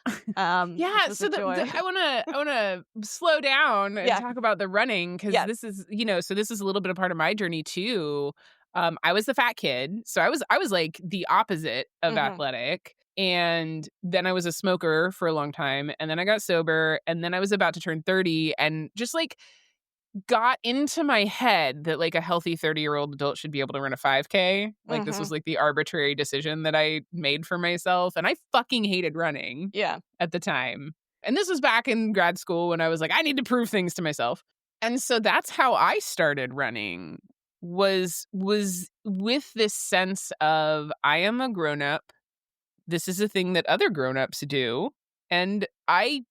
which Yeah, was a so the joy. I wanna slow down and Yeah. talk about the running because Yes. this is, so this is a little bit of part of my journey too. I was the fat kid, so I was like the opposite of Mhm. athletic, and then I was a smoker for a long time, and then I got sober, and then I was about to turn 30 and just, like, got into my head that, like, a healthy 30-year-old adult should be able to run a 5K. Like, this was, Mhm. like, the arbitrary decision that I made for myself, and I fucking hated running Yeah. at the time. And this was back in grad school when I was like, "I need to prove things to myself." And so that's how I started running, was with this sense of I am a grown up. This is a thing that other grown-ups do, and I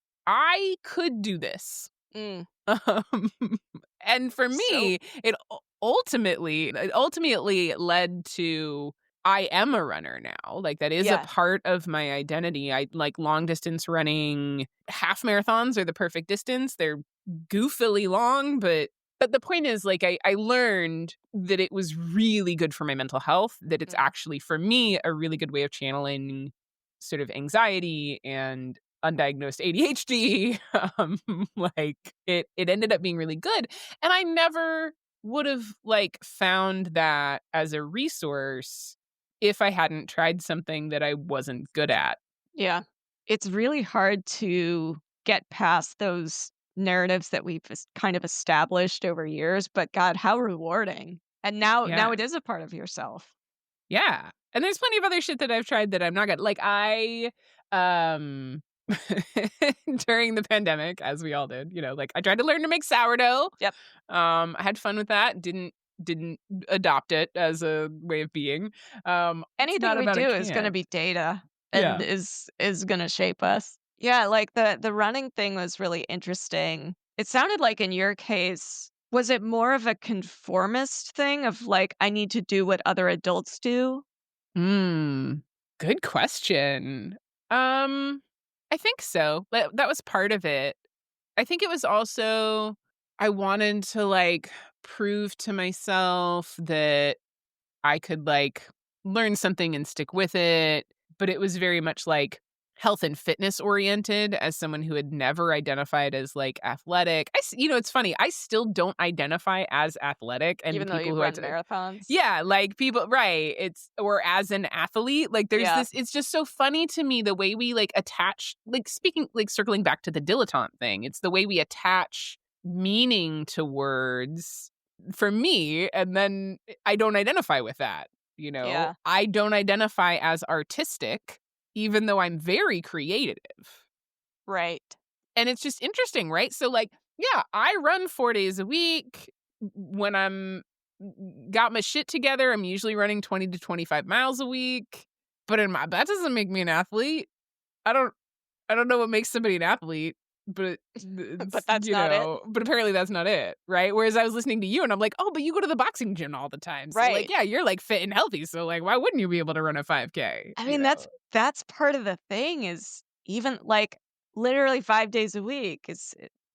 could do this. Mm. Um, and for So me, it ultimately led to I am a runner now. Like, that is a yeah, part of my identity. I like long distance running. Half marathons are the perfect distance. They're goofily long, but the point is, like, I learned that it was really good for my mental health, that it's mm, actually, for me, a really good way of channeling sort of anxiety and undiagnosed ADHD. Um, like, it ended up being really good, and I never would have, like, found that as a resource if I hadn't tried something that I wasn't good at. yeah. It's really hard to get past those narratives that we've kind of established over years, but God, how rewarding. And now Yeah. it is a part of yourself. Yeah, and there's plenty of other shit that I've tried that I'm not good, like, um during the pandemic, as we all did, like, I tried to learn to make sourdough. Yep. I had fun with that, didn't adopt it as a way of being. It's Anything not we about I do is gonna can't. be data and Yeah. is gonna shape us. Yeah, like the running thing was really interesting. It sounded like in your case, was it more of a conformist thing of like, I need to do what other adults do? Hmm, good question. Um, I think so. That was part of it. I think it was also I wanted to, like, prove to myself that I could, like, learn something and stick with it, but it was very much, like, health and fitness oriented as someone who had never identified as, like, athletic. It's funny, I still don't identify as athletic, and Even though people you've who I run t marathons? yeah, like, people right, it's or as an athlete, like, there's Yeah, this it's just so funny to me the way we, like, attach like, speaking like, circling back to the dilettante thing, it's the way we attach meaning to words for me, and then I don't identify with that, you know? yeah, I don't identify as artistic, even though I'm very creative. right. And it's just interesting, right? So, like, yeah, I run 4 days a week. When I'm got my shit together, I'm usually running 20 to 25 miles a week. But that doesn't make me an athlete. I don't I don't know what makes somebody an athlete, but But that's not it. but apparently that's not it, right? Whereas I was listening to you and I'm like, "Oh, but you go to the boxing gym all the time." So, like, Right. yeah, you're, like, fit and healthy, so, like, why wouldn't you be able to run a 5K, I you mean, know? that's part of the thing is even, like, literally 5 days a week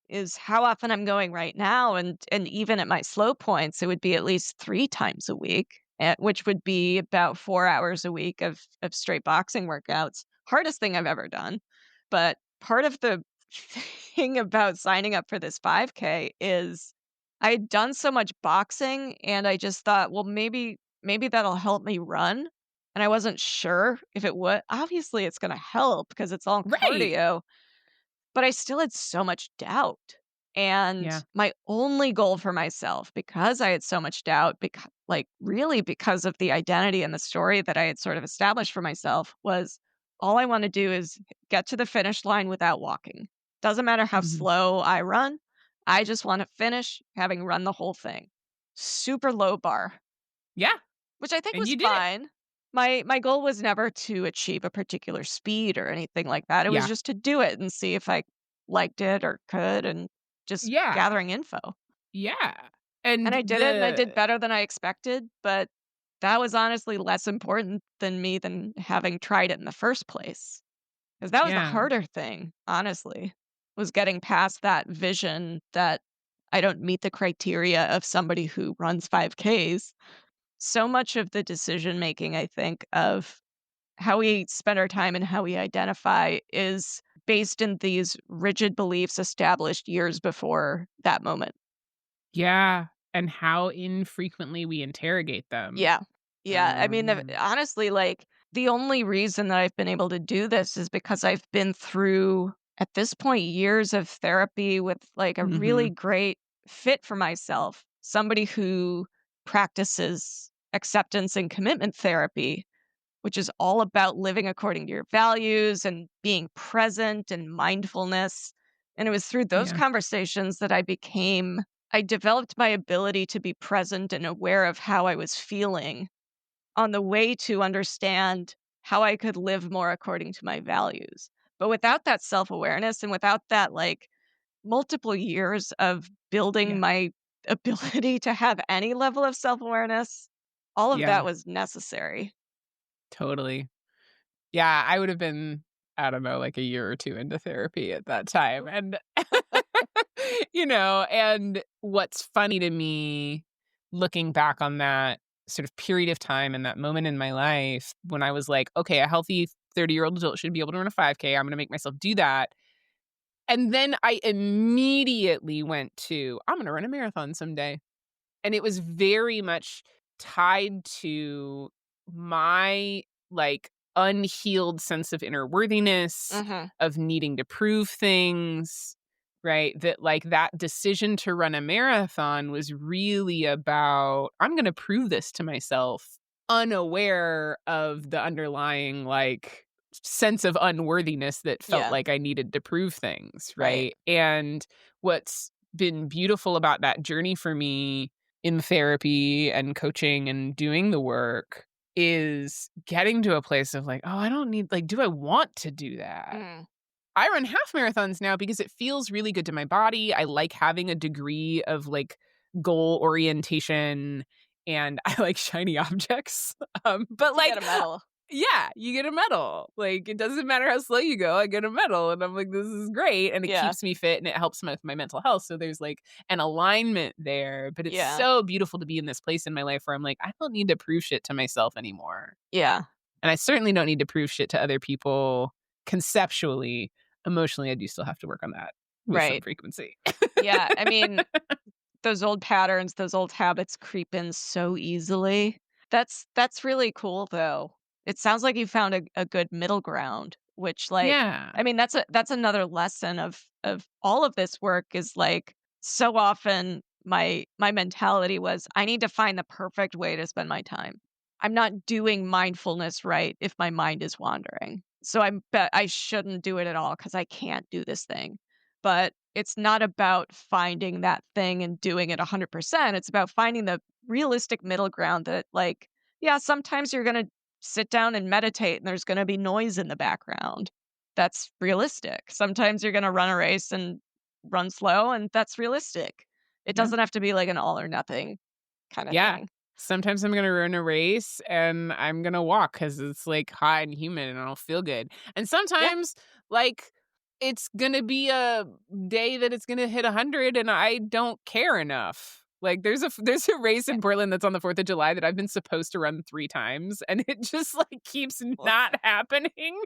is how often I'm going right now, and even at my slow points, it would be at least 3 times a week, which would be about 4 hours a week of straight boxing workouts. Hardest thing I've ever done, but part of the thing about signing up for this 5K is I had done so much boxing, and I just thought, "Well, maybe that'll help me run." And I wasn't sure if it would. Obviously, it's gonna help because it's all Right. cardio, but I still had so much doubt. And Yeah. my only goal for myself, because I had so much doubt, like, really because of the identity and the story that I had sort of established for myself, was all I wanna do is get to the finish line without walking. Doesn't matter how Mhm. slow I run, I just wanna finish having run the whole thing. Super low bar. Yeah, Which I think and was you did it. fine. My goal was never to achieve a particular speed or anything like that. It was Yeah. just to do it and see if I liked it or could and just Yeah. gathering info. Yeah. And And I did it and I did the better than I expected, but that was honestly less important than having tried it in the first place. Because that was the Yeah. harder thing, honestly, was getting past that vision that I don't meet the criteria of somebody who runs 5Ks. So much of the decision making, I think, of how we spend our time and how we identify is based in these rigid beliefs established years before that moment. Yeah, and how infrequently we interrogate them. Yeah. Yeah. I mean, Um honestly, like, the only reason that I've been able to do this is because I've been through, at this point, years of therapy with like a really Mhm. great fit for myself, somebody who practices acceptance and commitment therapy, which is all about living according to your values and being present and mindfulness. And it was through those Yeah. conversations that I became I developed my ability to be present and aware of how I was feeling on the way to understand how I could live more according to my values. But without that self-awareness and without that, like, multiple years of building Yeah. my ability to have any level of self-awareness, all of Yeah. that was necessary. Totally. Yeah, I would have been, I don't know, like a year or 2 into therapy at that time, and and what's funny to me, looking back on that sort of period of time and that moment in my life when I was like, "Okay, a healthy 30-year-old adult should be able to run a 5K, I'm gonna make myself do that." And then I immediately went to, "I'm gonna run a marathon someday." And it was very much tied to my, like, unhealed sense of inner worthiness, Mhm. of needing to prove things, right? That, like, that decision to run a marathon was really about, "I'm gonna prove this to myself," unaware of the underlying, like, sense of unworthiness that felt Yeah, like I needed to prove things, right. right? And what's been beautiful about that journey for me in therapy and coaching and doing the work is getting to a place of like, "Oh, I don't need, like, do I want to do that?" Mm. I run half marathons now because it feels really good to my body. I like having a degree of, like, goal orientation, and I like shiny objects. But, You get like, a medal. yeah, you get a medal. Like, it doesn't matter how slow you go, I get a medal, and I'm like, "This is great," and it Yeah, keeps me fit, and it helps my mental health, so there's, like, an alignment there, but it's yeah, so beautiful to be in this place in my life where I'm like, "I don't need to prove shit to myself anymore." yeah, And I certainly don't need to prove shit to other people conceptually. Emotionally, I do still have to work on that with some right. frequency. Yeah, I mean, those old patterns, those old habits creep in so easily. That's really cool, though. It sounds like you found a good middle ground, which, like, Yeah. I mean, that's another lesson of all of this work is, like, so often my mentality was, "I need to find the perfect way to spend my time. I'm not doing mindfulness right if my mind is wandering. So I shouldn't do it at all because I can't do this thing." But it's not about finding that thing and doing it 100%. It's about finding the realistic middle ground that, like, yeah, sometimes you're going to sit down and meditate and there's going to be noise in the background. That's realistic. Sometimes you're going to run a race and run slow, and that's realistic. It Yeah. doesn't have to be like an all or nothing kind of Yeah. thing. Sometimes I'm gonna run a race and I'm gonna walk because it's, like, hot and humid and I'll feel good. And Yeah. sometimes, like, it's gonna be a day that it's gonna hit 100 and I don't care enough. Like, there's a race Yeah. in Portland that's on the 4th of July that I've been supposed to run 3 times, and it just, like, keeps Well, not happening.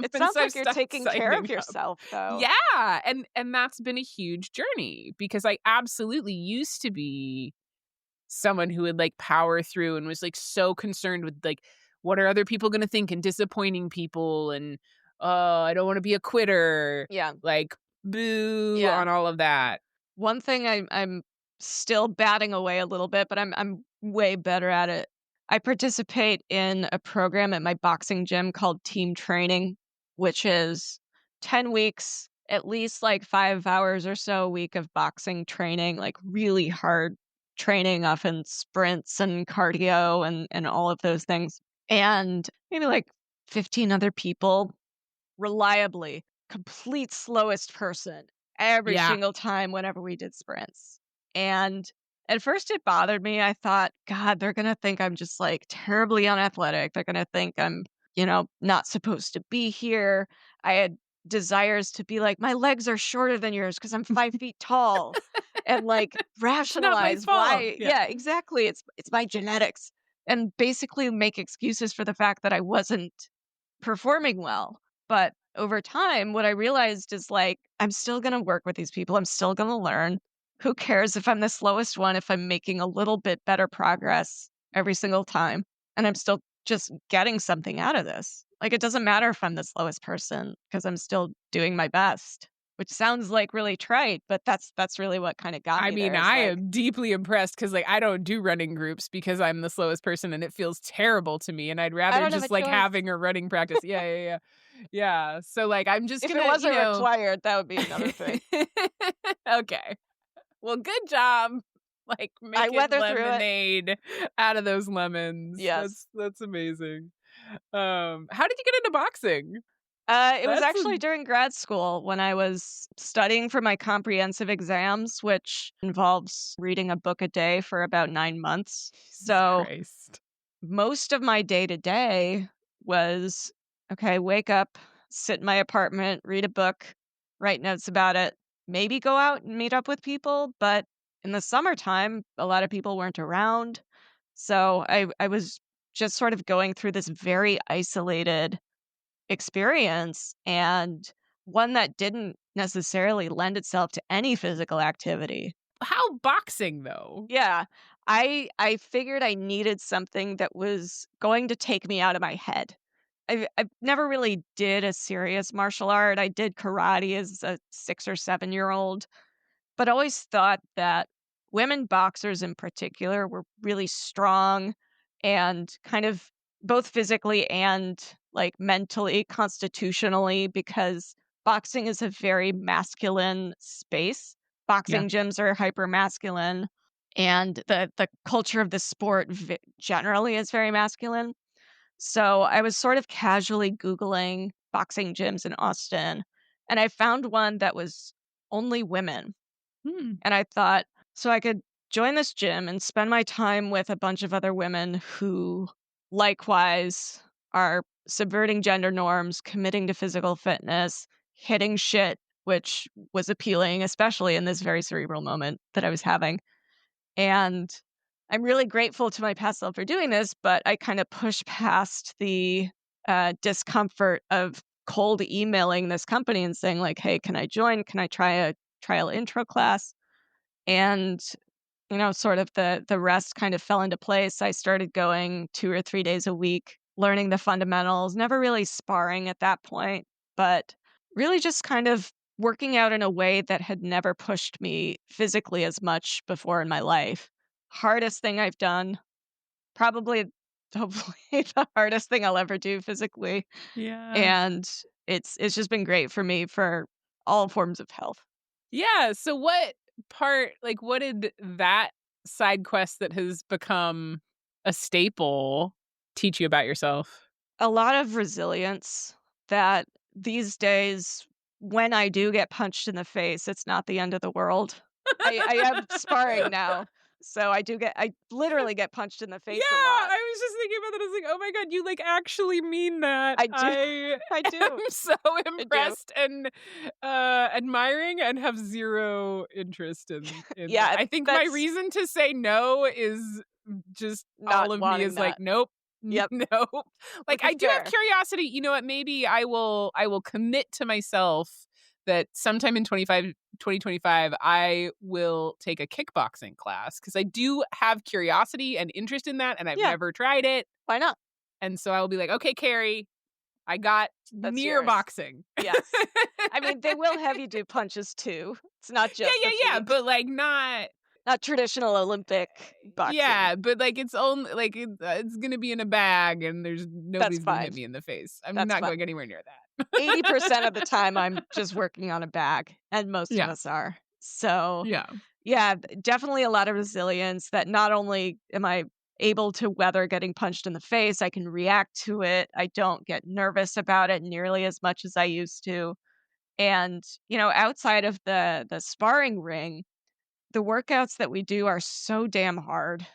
it And sounds so I've like you're stopped taking care signing of up. yourself, though. Yeah, and that's been a huge journey because I absolutely used to be someone who would, like, power through and was, like, so concerned with, like, what are other people gonna think and disappointing people and, "Oh, I don't wanna be a quitter," Yeah. like, boo Yeah. on all of that. One thing I'm still batting away a little bit, but I'm way better at it. I participate in a program at my boxing gym called team training, which is 10 weeks, at least like 5 hours or so a week of boxing training, like really hard training, often sprints and cardio and all of those things. And maybe like 15 other people reliably, complete slowest person every Yeah. single time whenever we did sprints. And at first it bothered me. I thought, God, they're going to think I'm just like terribly unathletic. They're going to think I'm, not supposed to be here. I had desires to be like, my legs are shorter than yours because I'm 5 feet tall and like It's not my rationalize fault. why. Yeah. Yeah, exactly. It's my genetics and basically make excuses for the fact that I wasn't performing well. But over time, what I realized is like, I'm still going to work with these people. I'm still going to learn. Who cares if I'm the slowest one, if I'm making a little bit better progress every single time and I'm still just getting something out of this? Like, it doesn't matter if I'm the slowest person because I'm still doing my best, which sounds like really trite, but that's really what kind of got I me mean, there is I like, am deeply impressed because, like, I don't do running groups because I'm the slowest person and it feels terrible to me, and I'd I rather don't have a just, like, choice. having a running practice. Yeah, yeah, yeah. Yeah, so, like, I'm just If it gonna, wasn't required, that would be another thing. Okay. Well, good job. Like I making weather through it. lemonade out of those lemons. Yes. That's amazing. How did you get into boxing? It was That's a actually during grad school when I was studying for my comprehensive exams, which involves reading a book a day for about 9 months. Jesus So Christ. most of my day to day was okay, wake up, sit in my apartment, read a book, write notes about it, maybe go out and meet up with people. But in the summertime, a lot of people weren't around. So I was just sort of going through this very isolated experience and one that didn't necessarily lend itself to any physical activity. How boxing though? Yeah. I figured I needed something that was going to take me out of my head. I've never really did a serious martial art. I did karate as a 6 or 7-year-old, but always thought that women boxers in particular were really strong and kind of both physically and like mentally, constitutionally, because boxing is a very masculine space. Yeah. Boxing gyms are hyper masculine, and the culture of the sport generally is very masculine. So I was sort of casually Googling boxing gyms in Austin, and I found one that was only women. Hmm. And I thought, so I could join this gym and spend my time with a bunch of other women who likewise are subverting gender norms, committing to physical fitness, hitting shit, which was appealing, especially in this very cerebral moment that I was having. And I'm really grateful to my past self for doing this, but I kind of pushed past the discomfort of cold emailing this company and saying like, "Hey, can I join? Can I try a trial intro class?" And sort of the rest kind of fell into place. I started going 2 or 3 days a week, learning the fundamentals, never really sparring at that point, but really just kind of working out in a way that had never pushed me physically as much before in my life. Hardest thing I've done, probably hopefully the hardest thing I'll ever do physically, Yeah. and it's just been great for me for all forms of health. Yeah. So what did that side quest that has become a staple teach you about yourself? A lot of resilience that these days, when I do get punched in the face, it's not the end of the world. I am sparring now, so I literally get punched in the Yeah, face a lot. I was just thinking about that. I was like, "Oh my god, you like actually mean that." I do. I I am do. so I do. impressed and admiring and have zero interest in that. Yeah, I think my that's reason to say no is just all not of me wanting is like, that. "Nope." Yep, Nope. Like which is I do have fair. curiosity. You know what? Maybe I will commit to myself that sometime in 2025 I will take a kickboxing class because I do have curiosity and interest in that and I've Yeah, never tried it. why not? And so I will be like, "Okay, Carrie, I got That's near yours. boxing." Yes. I mean, they will have you do punches too. It's not Yeah, just yeah, the yeah, feet. but like not Not traditional Olympic boxing. yeah, but like it's only like it's gonna be in a bag and there's That's nobody's gonna fine. hit me in the face. I'm That's not fine. going anywhere near that. 80% of the time, I'm just working on a bag, and most of Yeah, us are. So, yeah, yeah, definitely a lot of resilience that not only am I able to weather getting punched in the face, I can react to it. I don't get nervous about it nearly as much as I used to. And, outside of the sparring ring, the workouts that we do are so damn hard.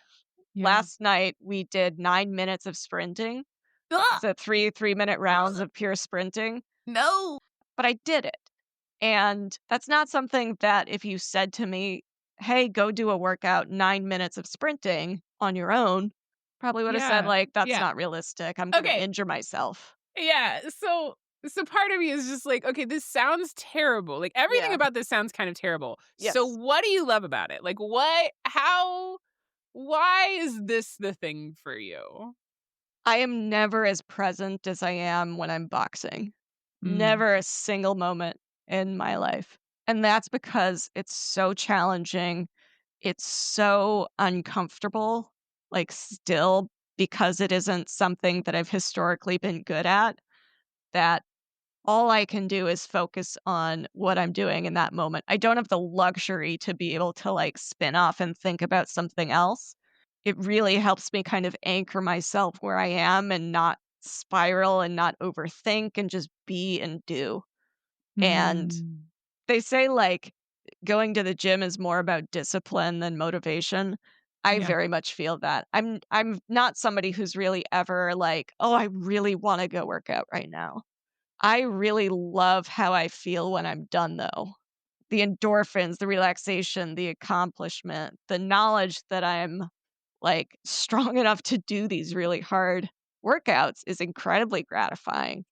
yeah. Last night, we did 9 minutes of sprinting. Ah! So 3 3-minute rounds of pure sprinting, No. but I did it. And that's not something that if you said to me, "Hey, go do a workout, 9 minutes of sprinting on your own," probably would have said, Yeah, like, "That's yeah. not realistic. I'm gonna Okay, injure myself." yeah, so part of me is just like, "Okay, this sounds terrible." Like, everything Yeah. about this sounds kind of terrible. So Yes. what do you love about it? Like, why is this the thing for you? I am never as present as I am when I'm boxing. Mm, Never a single moment in my life. And that's because it's so challenging. It's so uncomfortable, like, still, because it isn't something that I've historically been good at, that all I can do is focus on what I'm doing in that moment. I don't have the luxury to be able to like spin off and think about something else. It really helps me kind of anchor myself where I am and not spiral and not overthink and just be and do. And Mm. they say like going to the gym is more about discipline than motivation. I Yeah. very much feel that. I'm not somebody who's really ever like, "Oh, I really wanna go work out right now." I really love how I feel when I'm done, though. The endorphins, the relaxation, the accomplishment, the knowledge that I'm, like, strong enough to do these really hard workouts is incredibly gratifying.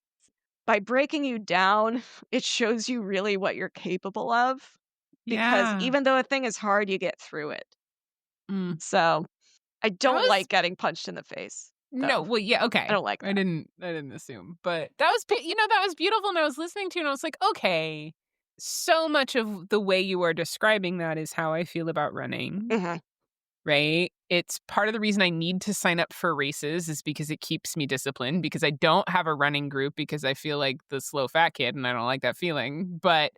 By breaking you down, it shows you really what you're capable of, because Yeah. even though a thing is hard, you get through it. Mm. So, I That don't was like getting punched in the face, no, though. well, yeah, I okay. don't like that. I didn't assume, but that was that was beautiful, and I was listening to you, and I was like, "Okay, so much of the way you are describing that is how I feel about running." Mhm. Right? It's part of the reason I need to sign up for races is because it keeps me disciplined because I don't have a running group because I feel like the slow fat kid and I don't like that feeling. But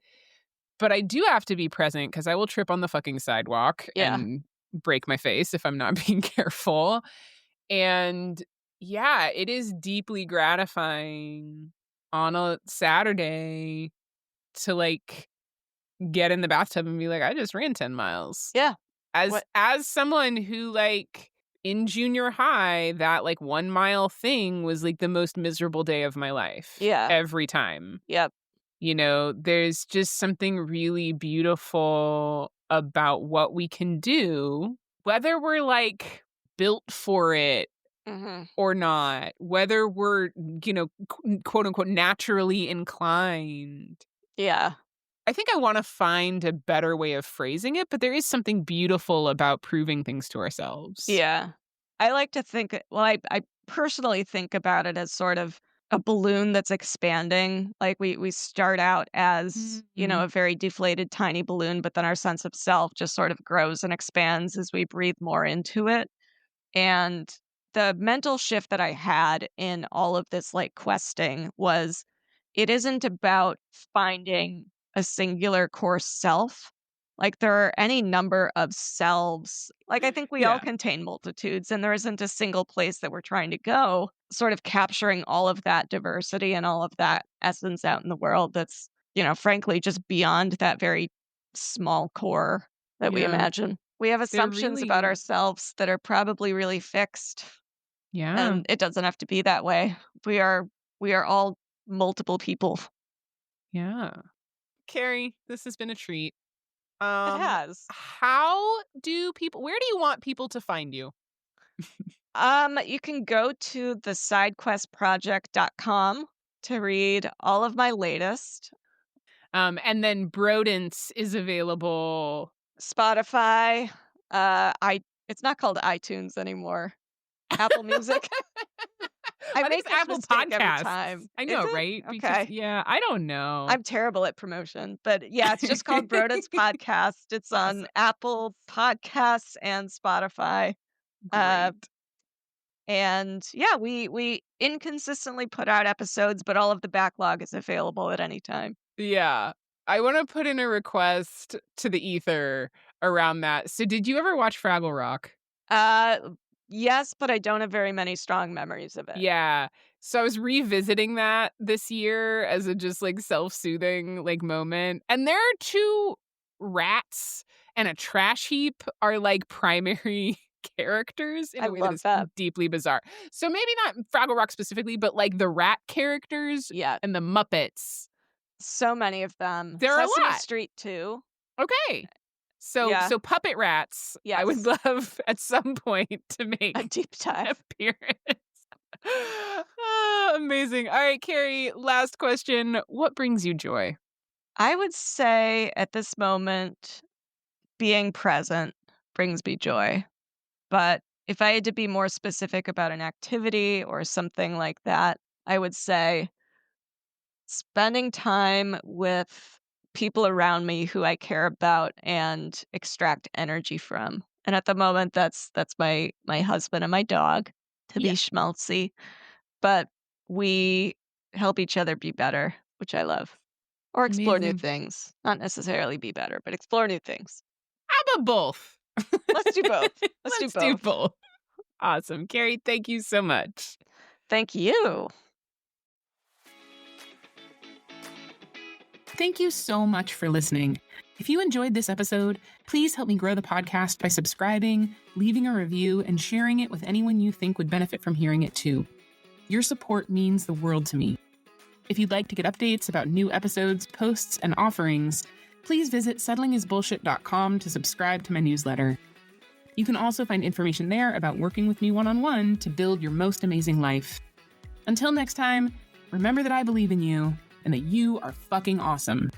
I do have to be present because I will trip on the fucking sidewalk Yeah. and break my face if I'm not being careful. And yeah, it is deeply gratifying on a Saturday to like get in the bathtub and be like, I just ran 10 miles. Yeah. What As someone who, like, in junior high, that, like, 1 mile thing was, like, the most miserable day of my life Yeah. every time. Yep. There's just something really beautiful about what we can do, whether we're, like, built for it Mhm. or not, whether we're, quote, unquote, "naturally inclined." Yeah. I think I wanna find a better way of phrasing it, but there is something beautiful about proving things to ourselves. Yeah. I like to think well, I personally think about it as sort of a balloon that's expanding. Like, we start out as, Mhm. a very deflated tiny balloon, but then our sense of self just sort of grows and expands as we breathe more into it. And the mental shift that I had in all of this, like, questing was it isn't about finding a singular core self. Like, there are any number of selves. Like, I think we all Yeah, contain multitudes, and there isn't a single place that we're trying to go, sort of capturing all of that diversity and all of that essence out in the world that's, frankly, just beyond that very small core that we yeah. imagine. We have They're assumptions about really ourselves that are probably really fixed, yeah, and it doesn't have to be that way. We are all multiple people. yeah. Carrie, this has been a treat. It has. How do people where do you want people to find you? You can go to the sidequestproject.com to read all of my latest. And then Brodents is available. Spotify, I it's not called iTunes anymore. Apple Music. I I think make it's this Apple mistake every Podcasts. time. I Is know, it? right? Because Okay. yeah, I don't know. I'm terrible at promotion, but yeah, it's just called Brodents Podcast. It's on Awesome. Apple Podcasts and Spotify. Uh, Great. and yeah, we inconsistently put out episodes, but all of the backlog is available at any time. Yeah. I wanna put in a request to the ether around that. So did you ever watch Fraggle Rock? Uh, yes, but I don't have very many strong memories of it. Yeah. So I was revisiting that this year as a just, like, self-soothing, like, moment, and there are 2 rats and a trash heap are, like, primary characters in I a way that love is that. deeply bizarre. So maybe not Fraggle Rock specifically, but, like, the rat characters Yeah, and the Muppets. so many of them. There are a Sesame lot. Street too. Okay. So Yeah, so puppet rats, I would yes, love at some point to a make deep an dive. appearance. Ah, amazing. All right, Carrie, last question. What brings you joy? I would say at this moment, being present brings me joy. But if I had to be more specific about an activity or something like that, I would say spending time with people around me who I care about and extract energy from. And at the moment that's my husband and my dog, to Yeah. be schmaltzy, but we help each other be better. which I love. Or explore new Amazing. things. Not necessarily be better, but explore new things. How about both? Let's do both. Let's do both. Awesome. Carrie, thank you so much. Thank you. Thank you so much for listening. If you enjoyed this episode, please help me grow the podcast by subscribing, leaving a review, and sharing it with anyone you think would benefit from hearing it too. Your support means the world to me. If you'd like to get updates about new episodes, posts, and offerings, please visit settlingisbullshit.com to subscribe to my newsletter. You can also find information there about working with me one-on-one to build your most amazing life. Until next time, remember that I believe in you and that you are fucking awesome.